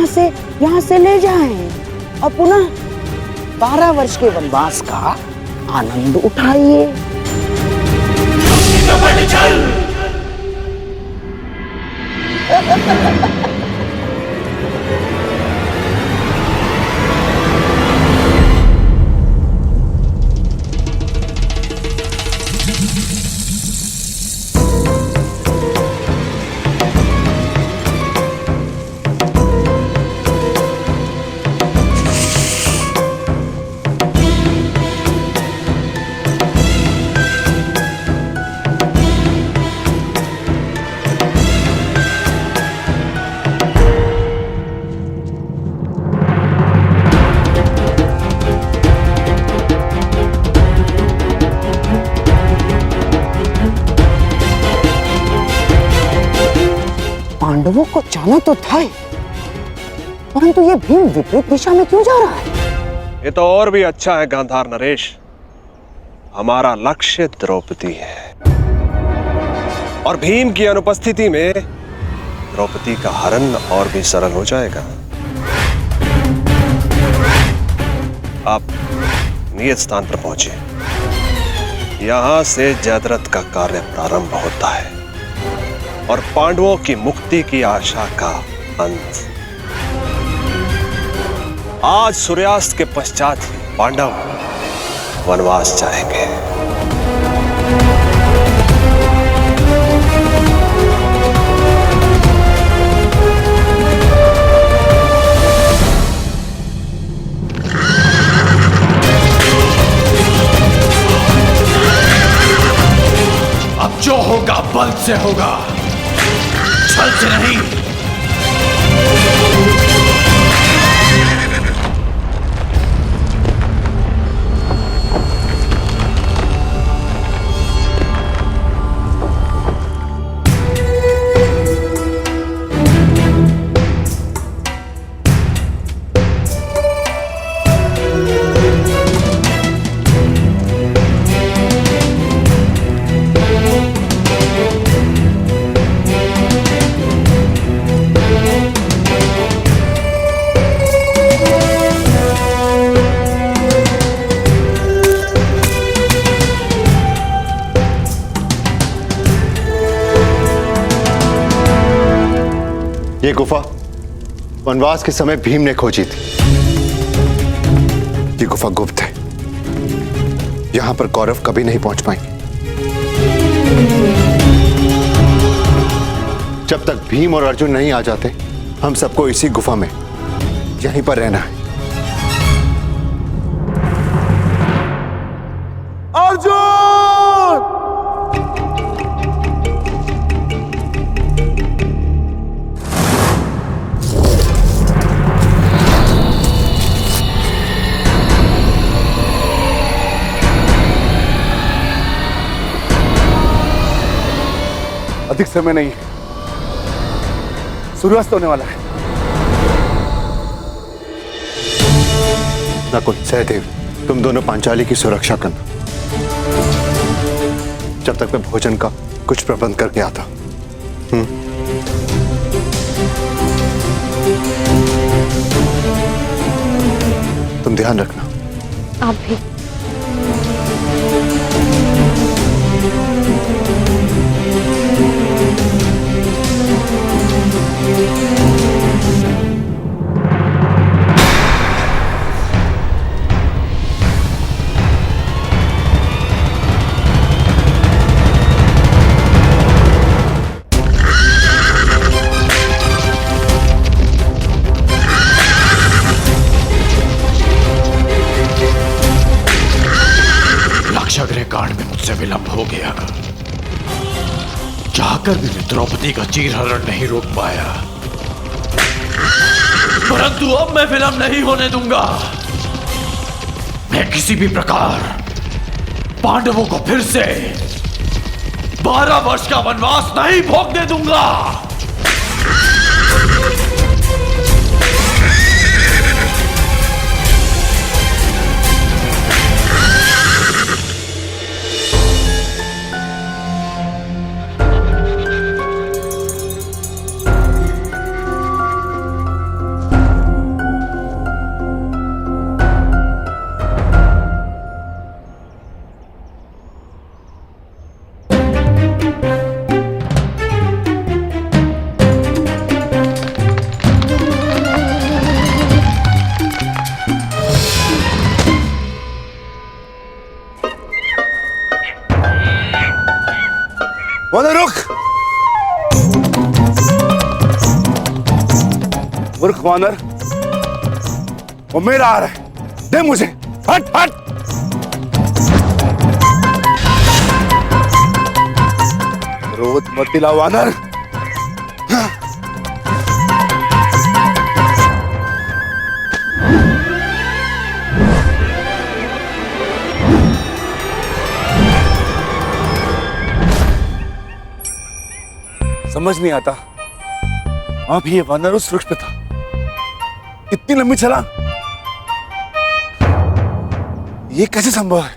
से यहाँ से ले जाएं और पुनः 12 वर्ष के वनवास का आनंद उठाइए। पांडवों को जाना तो था ही, परंतु ये भीम विपरीत दिशा में क्यों जा रहा है? ये तो और भी अच्छा है गांधार नरेश, हमारा लक्ष्य द्रौपदी है और भीम की अनुपस्थिति में द्रौपदी का हरण और भी सरल हो जाएगा। आप नियत स्थान पर पहुंचे, यहां से जयद्रथ का कार्य प्रारंभ होता है और पांडवों की मुक्ति की आशा का अंत। आज सूर्यास्त के पश्चात ही पांडव वनवास जाएंगे। अब जो होगा बल से होगा, छल से नहीं। ये गुफा वनवास के समय भीम ने खोजी थी। ये गुफा गुप्त है, यहां पर कौरव कभी नहीं पहुंच पाएंगे। जब तक भीम और अर्जुन नहीं आ जाते, हम सबको इसी गुफा में यहीं पर रहना है। अर्जुन! अधिक समय नहीं है, सूर्यास्त होने वाला है। नकुल, सहदेव, तुम दोनों पांचाली की सुरक्षा करना, जब तक मैं भोजन का कुछ प्रबंध करके आता। तुम ध्यान रखना। आप भी। लाक्षागृह कांड में मुझसे विलंब हो गया। चाहकर भी मैं द्रौपदी का चीरहरण नहीं रोक पाया, परंतु अब मैं विलंब नहीं होने दूंगा। मैं किसी भी प्रकार पांडवों को फिर से 12 वर्ष का वनवास नहीं भोगने दूंगा। वानर रुक! मूर्ख वानर, वो मेरा आ रहा है, दे मुझे। हट हट! क्रोध मत दिला वानर। समझ नहीं आता, अभी ये वानर उस वृक्ष पे था, इतनी लंबी छलांग, ये कैसे संभव है?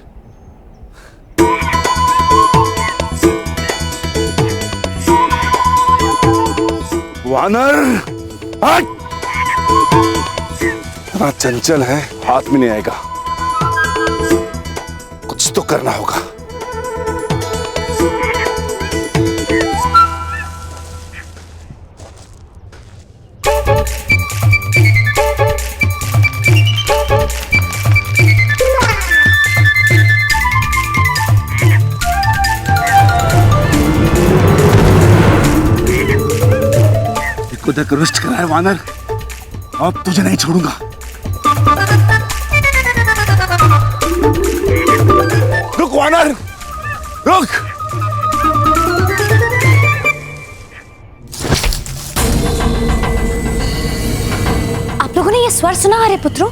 वानर हट! इतना चंचल है, हाथ में नहीं आएगा, कुछ तो करना होगा। तक रुष्ट करा है वानर, अब तुझे नहीं छोड़ूंगा। रुक वानर, रुक! आप लोगों ने ये स्वर सुना अरे पुत्रों?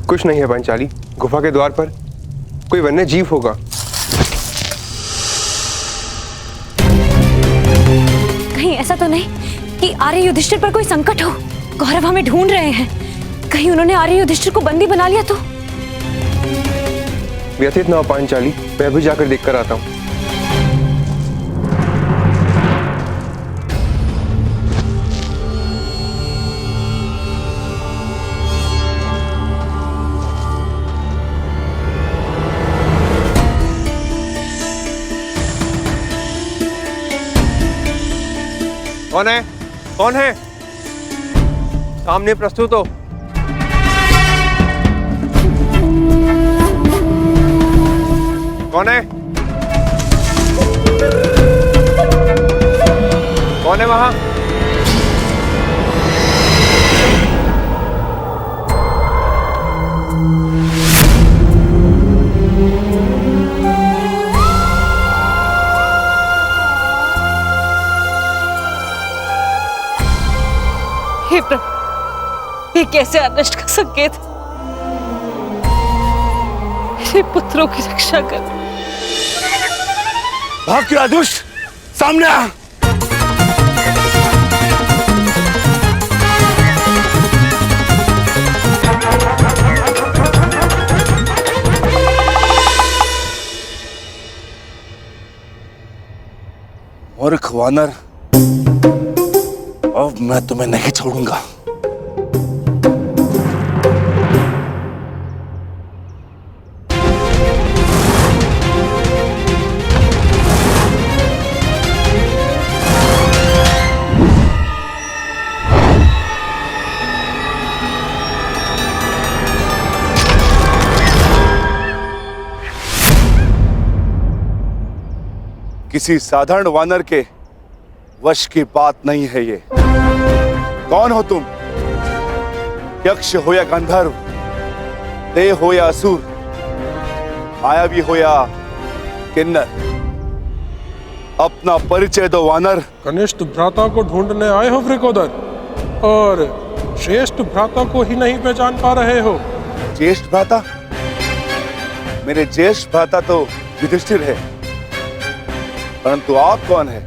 कुछ नहीं है पांचाली, गुफा के द्वार पर कोई वन्य जीव होगा। कहीं ऐसा तो नहीं कि आर्य युधिष्ठिर पर कोई संकट हो? कौरव हमें ढूंढ रहे हैं, कहीं उन्होंने आर्य युधिष्ठिर को बंदी बना लिया तो? व्यथित ना हो पांचाली, मैं भी जाकर देखकर आता हूँ। कौन है? कौन है? सामने प्रस्तुत हो। कौन है? कौन है वहां? हे प्रभु, ये कैसे अनिष्ट का संकेत? मेरे पुत्रों की रक्षा कर। भाग क्यों दुष्ट, सामने आ! मूर्ख वानर, अब मैं तुम्हें नहीं छोड़ूंगा। किसी साधारण वानर के वश की बात नहीं है ये। कौन हो तुम? यक्ष हो या गंधर्व, देव हो या असुर, मायावी हो या किन्नर, अपना परिचय दो वानर। कनिष्ठ भ्राता को ढूंढने आए हो वृकोदर, और श्रेष्ठ भ्राता को ही नहीं पहचान पा रहे हो। ज्येष्ठ भ्राता? मेरे ज्येष्ठ भ्राता तो युधिष्ठिर है, परंतु आप कौन है?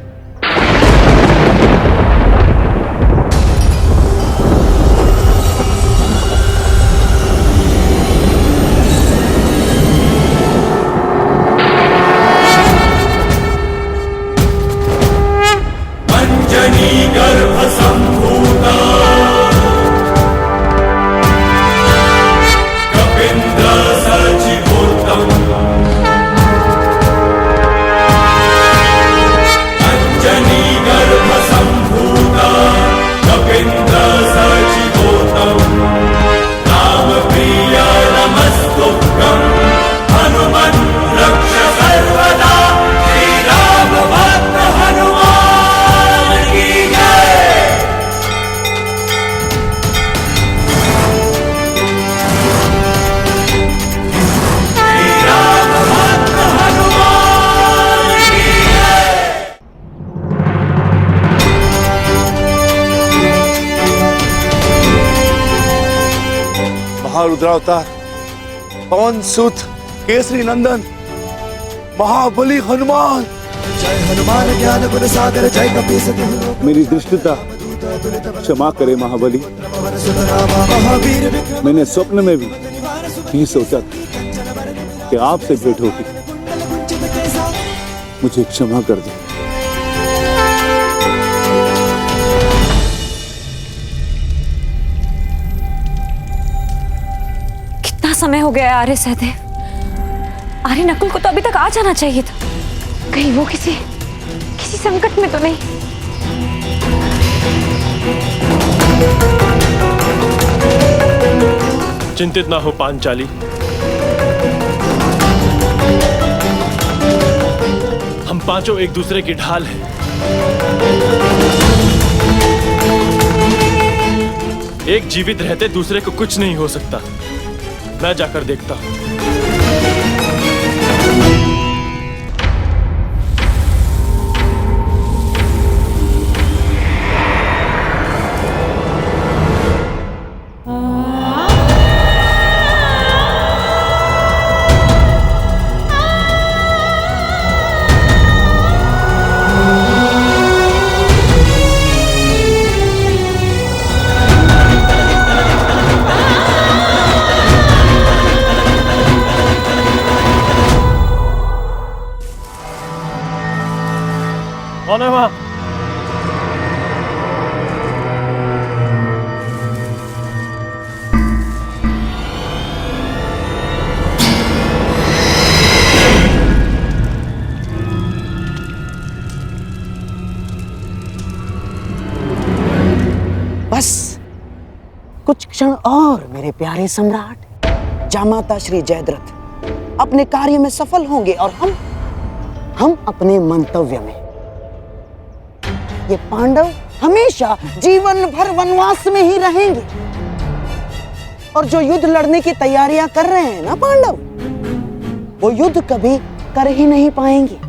अंजनी गर्भ संभूता कपिंद्र सचिवोत्तम, महारुद्रावतार, पवन सुत, केसरी नंदन, महाबली हनुमान। जय हनुमान ज्ञान गुण सागर, जय कपीस मेरी दुष्टता क्षमा करे महाबली। मैंने स्वप्न में भी नहीं सोचा था कि आपसे भेंट होगी। मुझे क्षमा कर दो। कितना समय हो गया है आर्य सहदेव? आर्य नकुल को तो अभी तक आ जाना चाहिए था। कहीं वो किसी संकट में तो नहीं? चिंतित ना हो पांचाली, हम पांचों एक दूसरे की ढाल हैं। एक जीवित रहते दूसरे को कुछ नहीं हो सकता। मैं जाकर देखता हूं। कौन है वहां? बस कुछ क्षण और मेरे प्यारे सम्राट। जामाता श्री जयद्रथ अपने कार्य में सफल होंगे और हम अपने मंतव्य में। ये पांडव हमेशा जीवन भर वनवास में ही रहेंगे। और जो युद्ध लड़ने की तैयारियां कर रहे हैं ना पांडव, वो युद्ध कभी कर ही नहीं पाएंगे।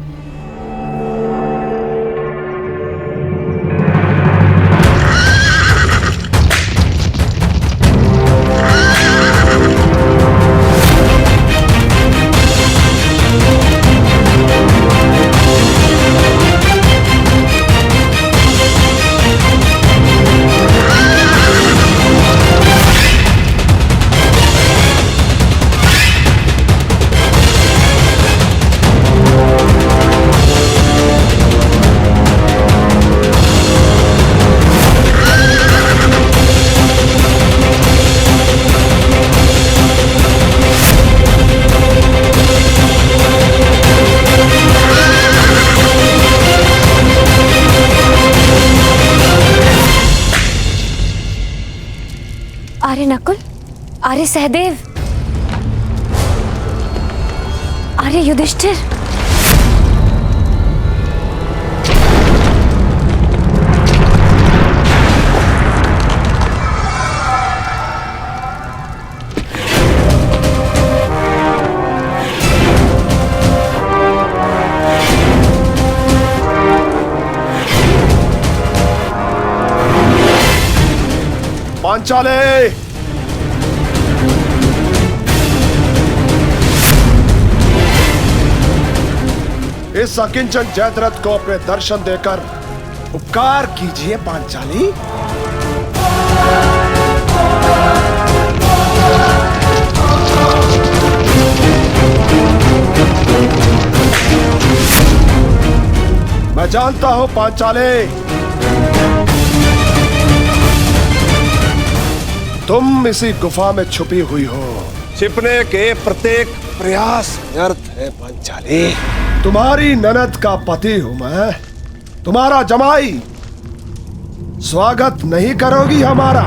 आर्य सहदेव, आर्य युधिष्ठिर, पांचाले, इस अकिंचन जयद्रथ को अपने दर्शन देकर उपकार कीजिए पांचाली। मैं जानता हूं पांचाले, तुम इसी गुफा में छुपी हुई हो। छिपने के प्रत्येक प्रयास व्यर्थ है पांचाली। तुम्हारी ननद का पति हूं मैं, तुम्हारा जमाई। स्वागत नहीं करोगी हमारा?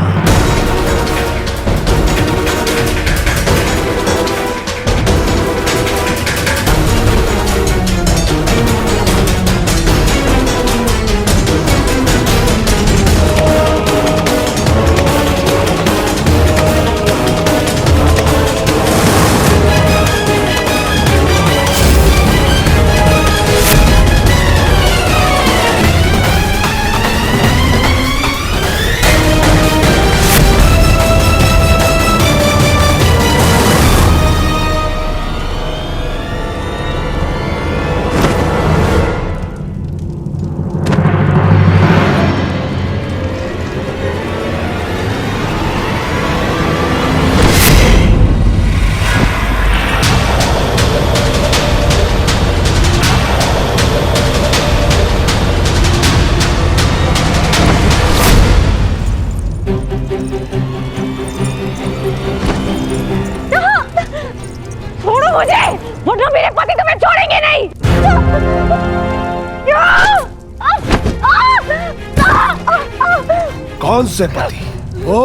कौन से पति? ओ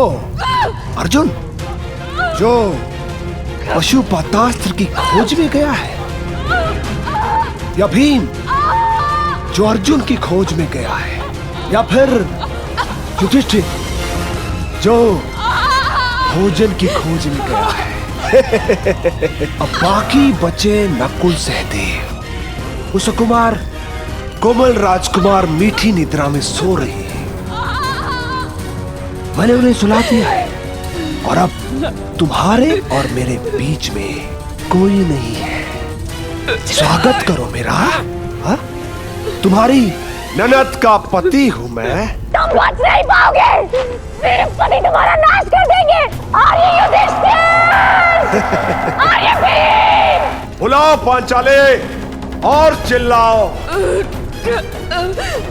अर्जुन, जो पशुपतास्त्र की खोज में गया है, या भीम जो अर्जुन की खोज में गया है, या फिर युधिष्ठिर जो भोजन की खोज में गया है। अब बाकी बचे नकुल सहदेव, कुसुकुमार कोमल राजकुमार मीठी निद्रा में सो रही है। मैंने उन्हें सुला दिया है और अब तुम्हारे और मेरे बीच में कोई नहीं है। स्वागत करो मेरा। हा? तुम्हारी ननद का पति हूं मैं। तुम बच नहीं पाओगे, मेरे पति तुम्हारा नाश कर देंगे। आर्य युधिष्ठिर, आर्य भीम। बुलाओ पांचाले और चिल्लाओ।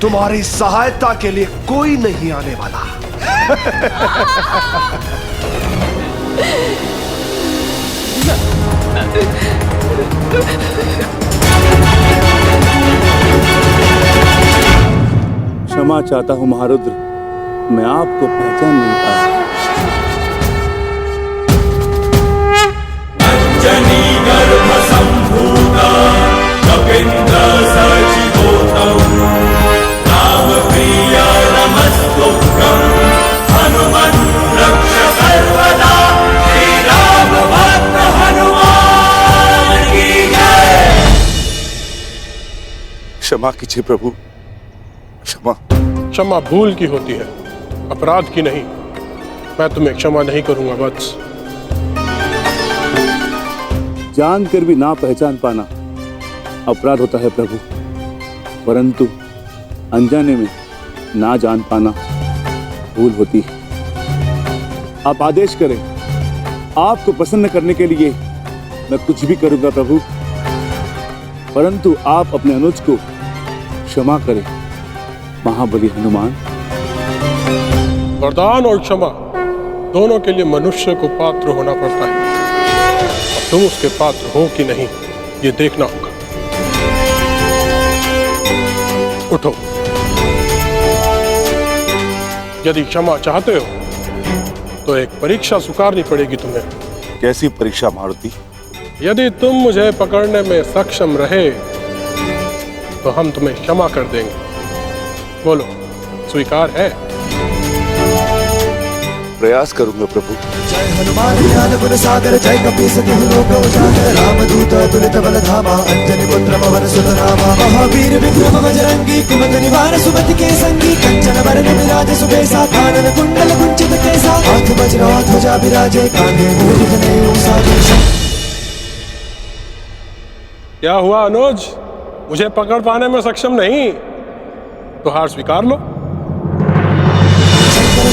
तुम्हारी सहायता के लिए कोई नहीं आने वाला। क्षमा चाहता हूं महारुद्र, मैं आपको पहचान नहीं पाया। क्षमा कीजिए प्रभु, क्षमा। क्षमा भूल की होती है, अपराध की नहीं। मैं तुम्हें क्षमा नहीं करूंगा वत्स। जानकर भी ना पहचान पाना अपराध होता है प्रभु, परंतु अनजाने में ना जान पाना भूल होती है। आप आदेश करें, आपको प्रसन्न करने के लिए मैं कुछ भी करूंगा प्रभु, परंतु आप अपने अनुज को क्षमा करें महाबली हनुमान। वरदान और क्षमा दोनों के लिए मनुष्य को पात्र होना पड़ता है। तुम उसके पात्र हो कि नहीं, ये देखना होगा। उठो, यदि क्षमा चाहते हो तो एक परीक्षा स्वीकारनी पड़ेगी तुम्हें। कैसी परीक्षा मारुति? यदि तुम मुझे पकड़ने में सक्षम रहे तो हम तुम्हें क्षमा कर देंगे। बोलो, स्वीकार है? प्रयास करूंगा प्रभु। जय हनुमान ज्ञान गुण सागर, जय कपीस तिहु लोक उजागर, रामदूत अतुलित बल धामा, अंजनी पुत्र पवन सुत नामा, महावीर विक्रम बजरंगी, कुमति निवार सुमति के संगी, कंचन वरण विराज सुबेसा, कानन कुंडल कुंचित केसा, हाथ वज्र ध्वजा विराजे, कांधे मूढ़ जनेऊ साजेसा। क्या हुआ अनुज, मुझे पकड़ पाने में सक्षम नहीं? तो हार स्वीकार लो।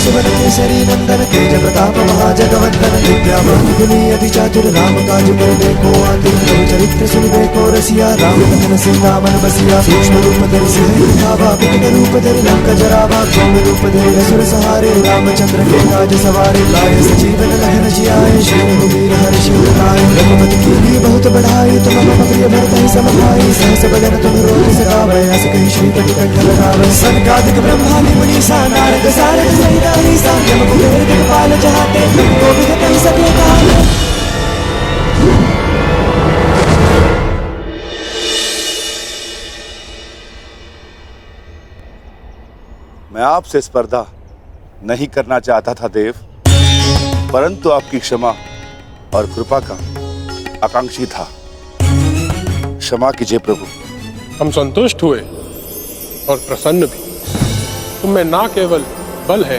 सुवन केसरी नंदन, तेज प्रताप महाजगवंदन, विद्यावान गुणी अति चातुर, राम काज कर देखो आतुर, प्रभु चरित्र सुन देखो रसिया, राम भजन सिंहा मन बसिया, सूक्ष्म रूप धरि सिंह दिखावा, विकट रूप धरि लंका जरावा, सौम्य रूप धरि असुर सहारे, रामचंद्र के काज सवारे, लाए सजीवन लखन जियाए, श्री रघुवीर हर्षि उर लाए, रघुपति कीन्ही बहुत बढ़ाई, तुम मम प्रिय भरत ही सम भाई, सहस बदन तुम रोज सगावै, अस कहि श्रीपति कंठ लगावै, सनकादिक ब्रह्मादि मुनीसा, नारद सारद सहित अहिसा, यम कुबेर दिक्पाल जहाते, तुमको भी कहि सके काल। मैं आपसे स्पर्धा नहीं करना चाहता था देव, परंतु आपकी क्षमा और कृपा का आकांक्षी था। क्षमा कीजिए प्रभु। हम संतुष्ट हुए और प्रसन्न भी। तुम में ना केवल बल है,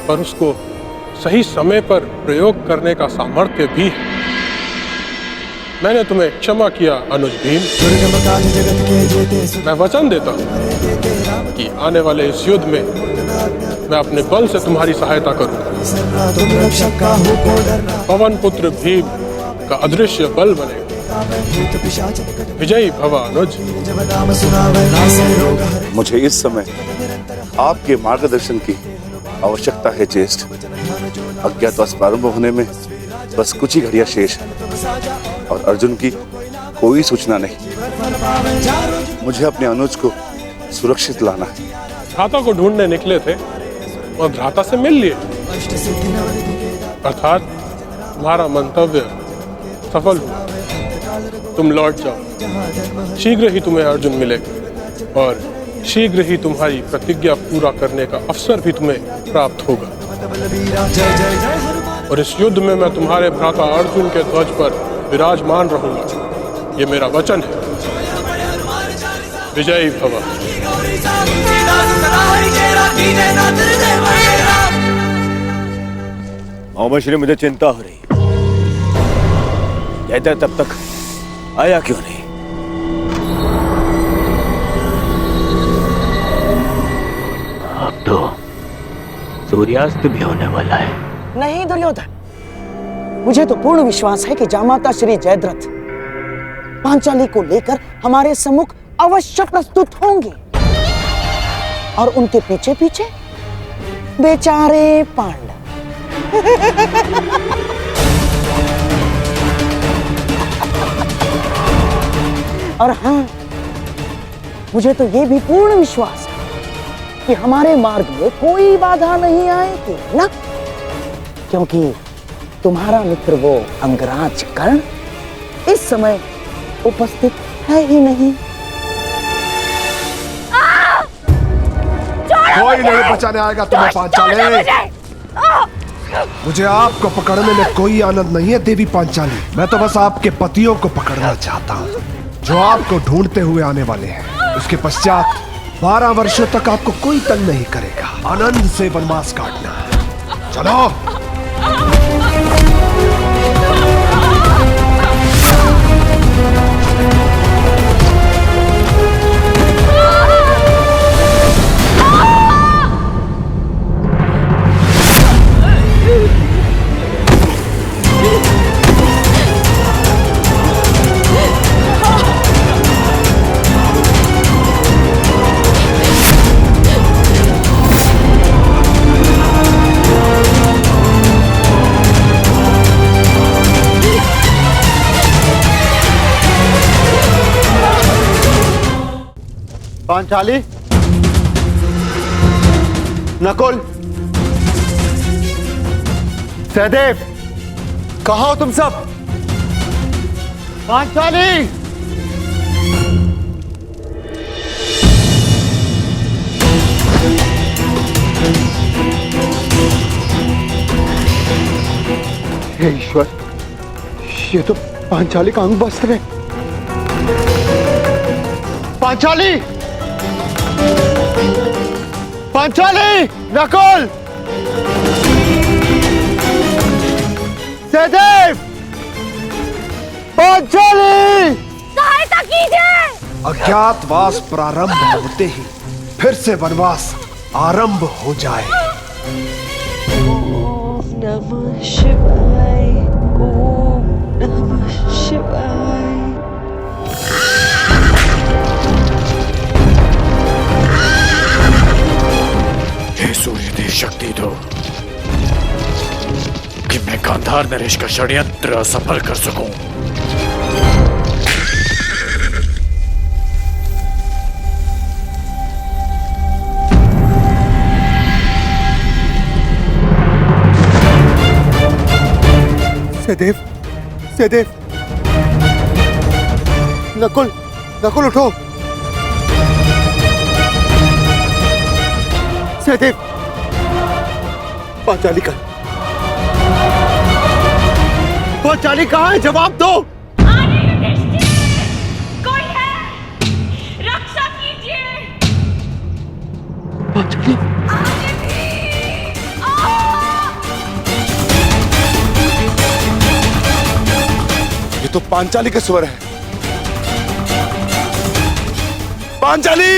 पर उसको सही समय पर प्रयोग करने का सामर्थ्य भी है। मैंने तुम्हें क्षमा किया अनुज भीम। मैं वचन देता हूँ कि आने वाले इस युद्ध में मैं अपने बल से तुम्हारी सहायता करूंगा। पवन पुत्र भीम का अदृश्य बल बनेगा। विजयी भव अनुज। मुझे इस समय आपके मार्गदर्शन की आवश्यकता है ज्येष्ठ। अज्ञातवास प्रारंभ होने में बस कुछ ही घड़ियां शेष है और अर्जुन की कोई सूचना नहीं। मुझे अपने अनुज को सुरक्षित लाना है। भ्राता को ढूंढने निकले थे और भ्राता से मिल लिए, अर्थात तुम्हारा मंतव्य सफल हुआ। तुम लौट जाओ, शीघ्र ही तुम्हें अर्जुन मिलेगा और शीघ्र ही तुम्हारी प्रतिज्ञा पूरा करने का अवसर भी तुम्हें प्राप्त होगा। और इस युद्ध में मैं तुम्हारे भ्राता अर्जुन के ध्वज पर विराजमान रहूंगा, ये मेरा वचन है। विजयी भव। मौमश्री, मुझे चिंता हो रही। जयद्रथ तब तक आया क्यों नहीं? अब तो सूर्यास्त भी होने वाला है। नहीं दुर्योधन, मुझे तो पूर्ण विश्वास है कि जामाता श्री जयद्रथ पांचाली को लेकर हमारे सम्मुख अवश्य प्रस्तुत होंगे और उनके पीछे पीछे बेचारे पांडव। और हाँ, मुझे तो ये भी पूर्ण विश्वास है कि हमारे मार्ग में कोई बाधा नहीं आएगी ना, क्योंकि तुम्हारा मित्र वो अंगराज कर्ण इस समय उपस्थित है ही नहीं। कोई नहीं बचाने आएगा तुम्हें पांचाली। मुझे आपको पकड़ने में कोई आनंद नहीं है देवी पांचाली। मैं तो बस आपके पतियों को पकड़ना चाहता हूँ जो आपको ढूंढते हुए आने वाले हैं। उसके पश्चात 12 वर्षों तक आपको कोई तंग नहीं करेगा। आनंद से वनवास काटना। चलो। पांचाली, नकुल, सहदेव, कहाँ हो तुम सब? पांचाली! हे ईश्वर, ये तो पांचाली का अंग वस्त्र है। पांचाली! पांचाली! नकुल! सहदेव! पांचाली! सहायता कीजिए! अज्ञातवास प्रारंभ होते ही फिर से वनवास आरंभ हो जाए। ओम नमः शिवाय, ओम नमः शिवाय। हे सूर्यदेव, शक्ति दो कि मैं गांधार नरेश का षड्यंत्र असफल कर सकूं। सहदेव, सहदेव! नकुल, नकुल उठो! सहदेव! पांचाली कहाँ है? जवाब दो! कोई है? रक्षा कीजिए! पांचाली! ये तो पांचाली के स्वर है। पांचाली!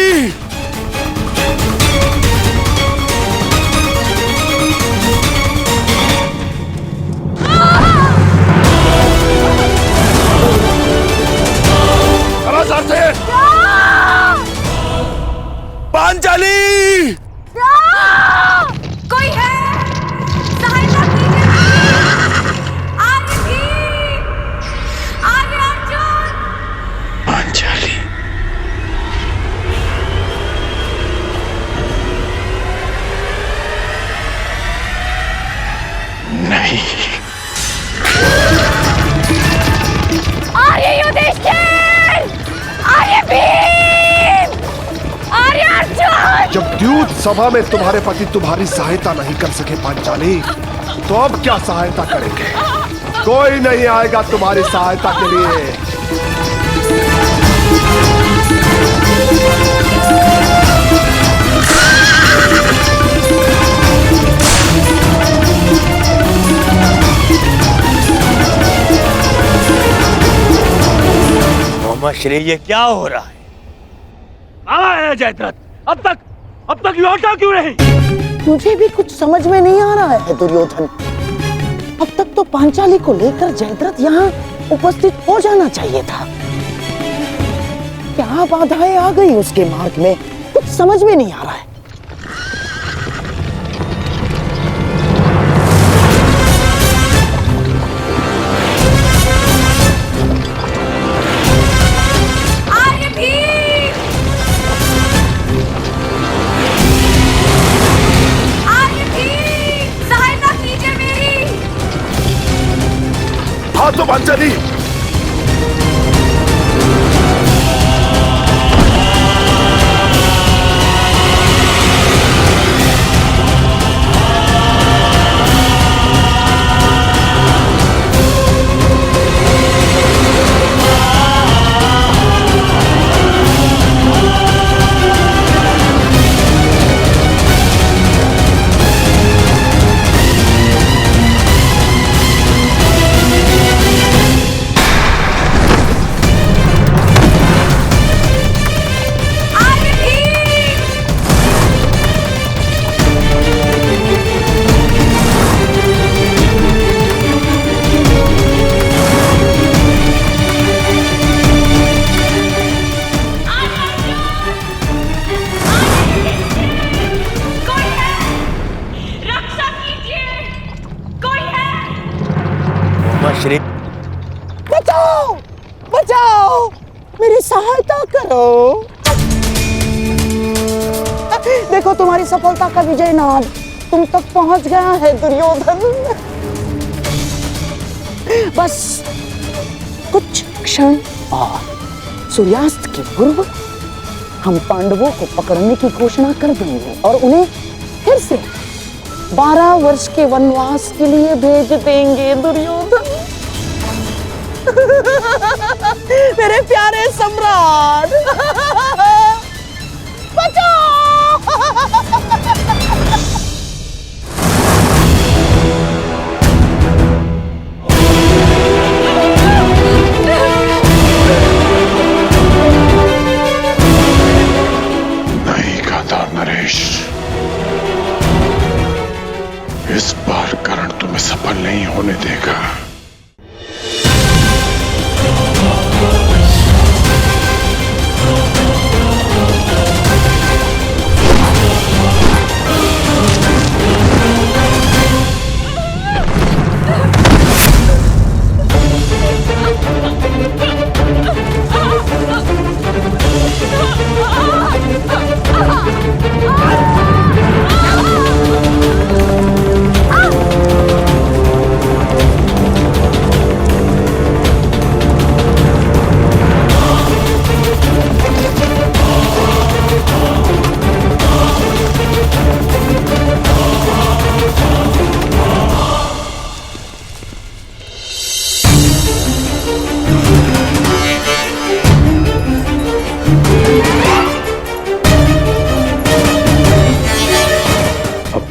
पांचाली! कोई है? सहायता कीजिए! आर्य अर्जुन! पांचाली! नहीं। आर्य युधिष्ठिर! आर्य भीम! आर्य अर्जुन! जब द्यूत सभा में तुम्हारे पति तुम्हारी सहायता नहीं कर सके पांचाली, तो अब क्या सहायता करेंगे? कोई नहीं आएगा तुम्हारी सहायता के लिए। मोहम्मद श्री, ये क्या हो रहा है? कहाँ है जयद्रथ? अब तक लौटा क्यों नहीं? मुझे भी कुछ समझ में नहीं आ रहा है दुर्योधन। अब तक तो पांचाली को लेकर जयद्रथ यहाँ उपस्थित हो जाना चाहिए था। क्या बाधाएं आ गई उसके मार्ग में, कुछ समझ में नहीं आ रहा है। हाँ तो पांचाली! श्री, बचाओ, बचाओ, मेरी सहायता करो। देखो तुम्हारी सफलता का विजय नाद तुम तक पहुंच गया है दुर्योधन। बस कुछ क्षण और सूर्यास्त के पूर्व हम पांडवों को पकड़ने की घोषणा कर देंगे और उन्हें फिर से 12 वर्ष के वनवास के लिए भेज देंगे। दुर्योधन मेरे प्यारे सम्राट बचाओ। नहीं गांधार नरेश, इस बार कर्ण तुम्हें सफल नहीं होने देगा।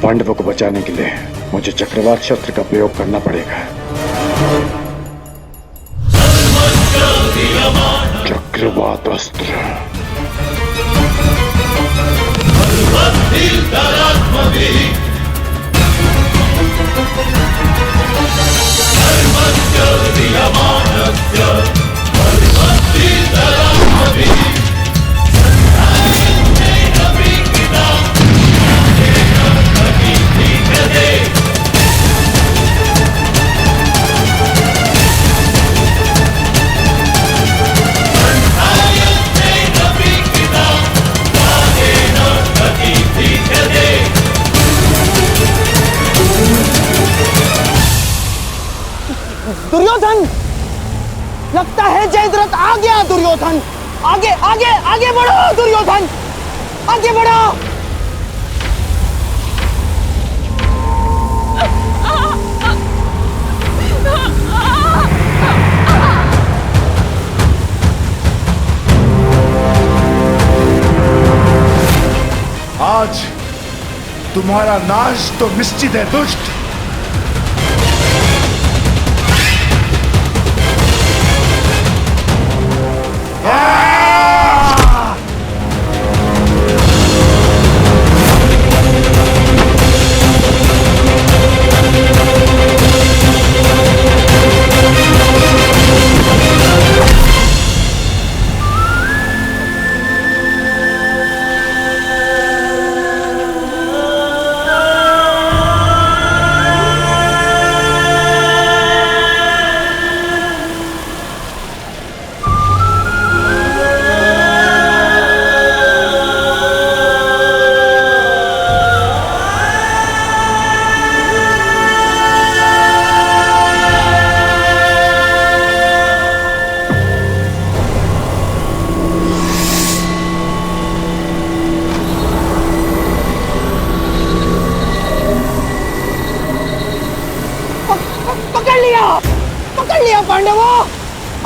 पांडवों को बचाने के लिए मुझे चक्रवात शस्त्र का प्रयोग करना पड़ेगा। चक्रवात अस्त्र। दुर्योधन, लगता है जयद्रथ आ गया। दुर्योधन आगे आगे आगे बढ़ो। दुर्योधन आगे बढ़ो। आज तुम्हारा नाश तो निश्चित है दुष्ट। पकड़ लिया पांडवों।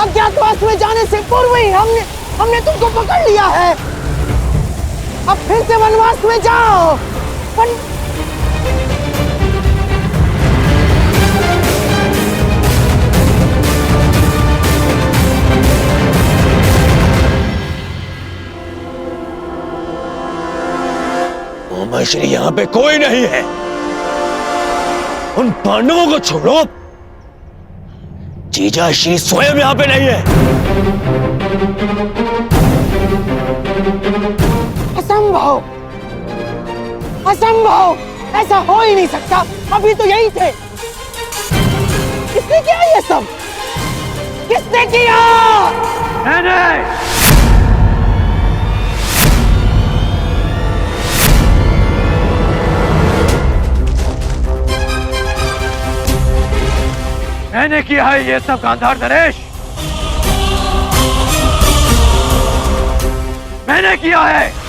अज्ञातवास में जाने से पूर्व ही हमने तुमको पकड़ लिया है। अब फिर से वनवास में जाओ। श्री यहाँ पे कोई नहीं है। उन पांडवों को छोड़ो। जीजा श्री स्वयं यहाँ पे नहीं है। असंभव, असंभव, ऐसा हो ही नहीं सकता। अभी तो यही थे। किसने किया ये सब? किसने किया? मैंने। मैंने किया है ये सब गांधार नरेश, मैंने किया है।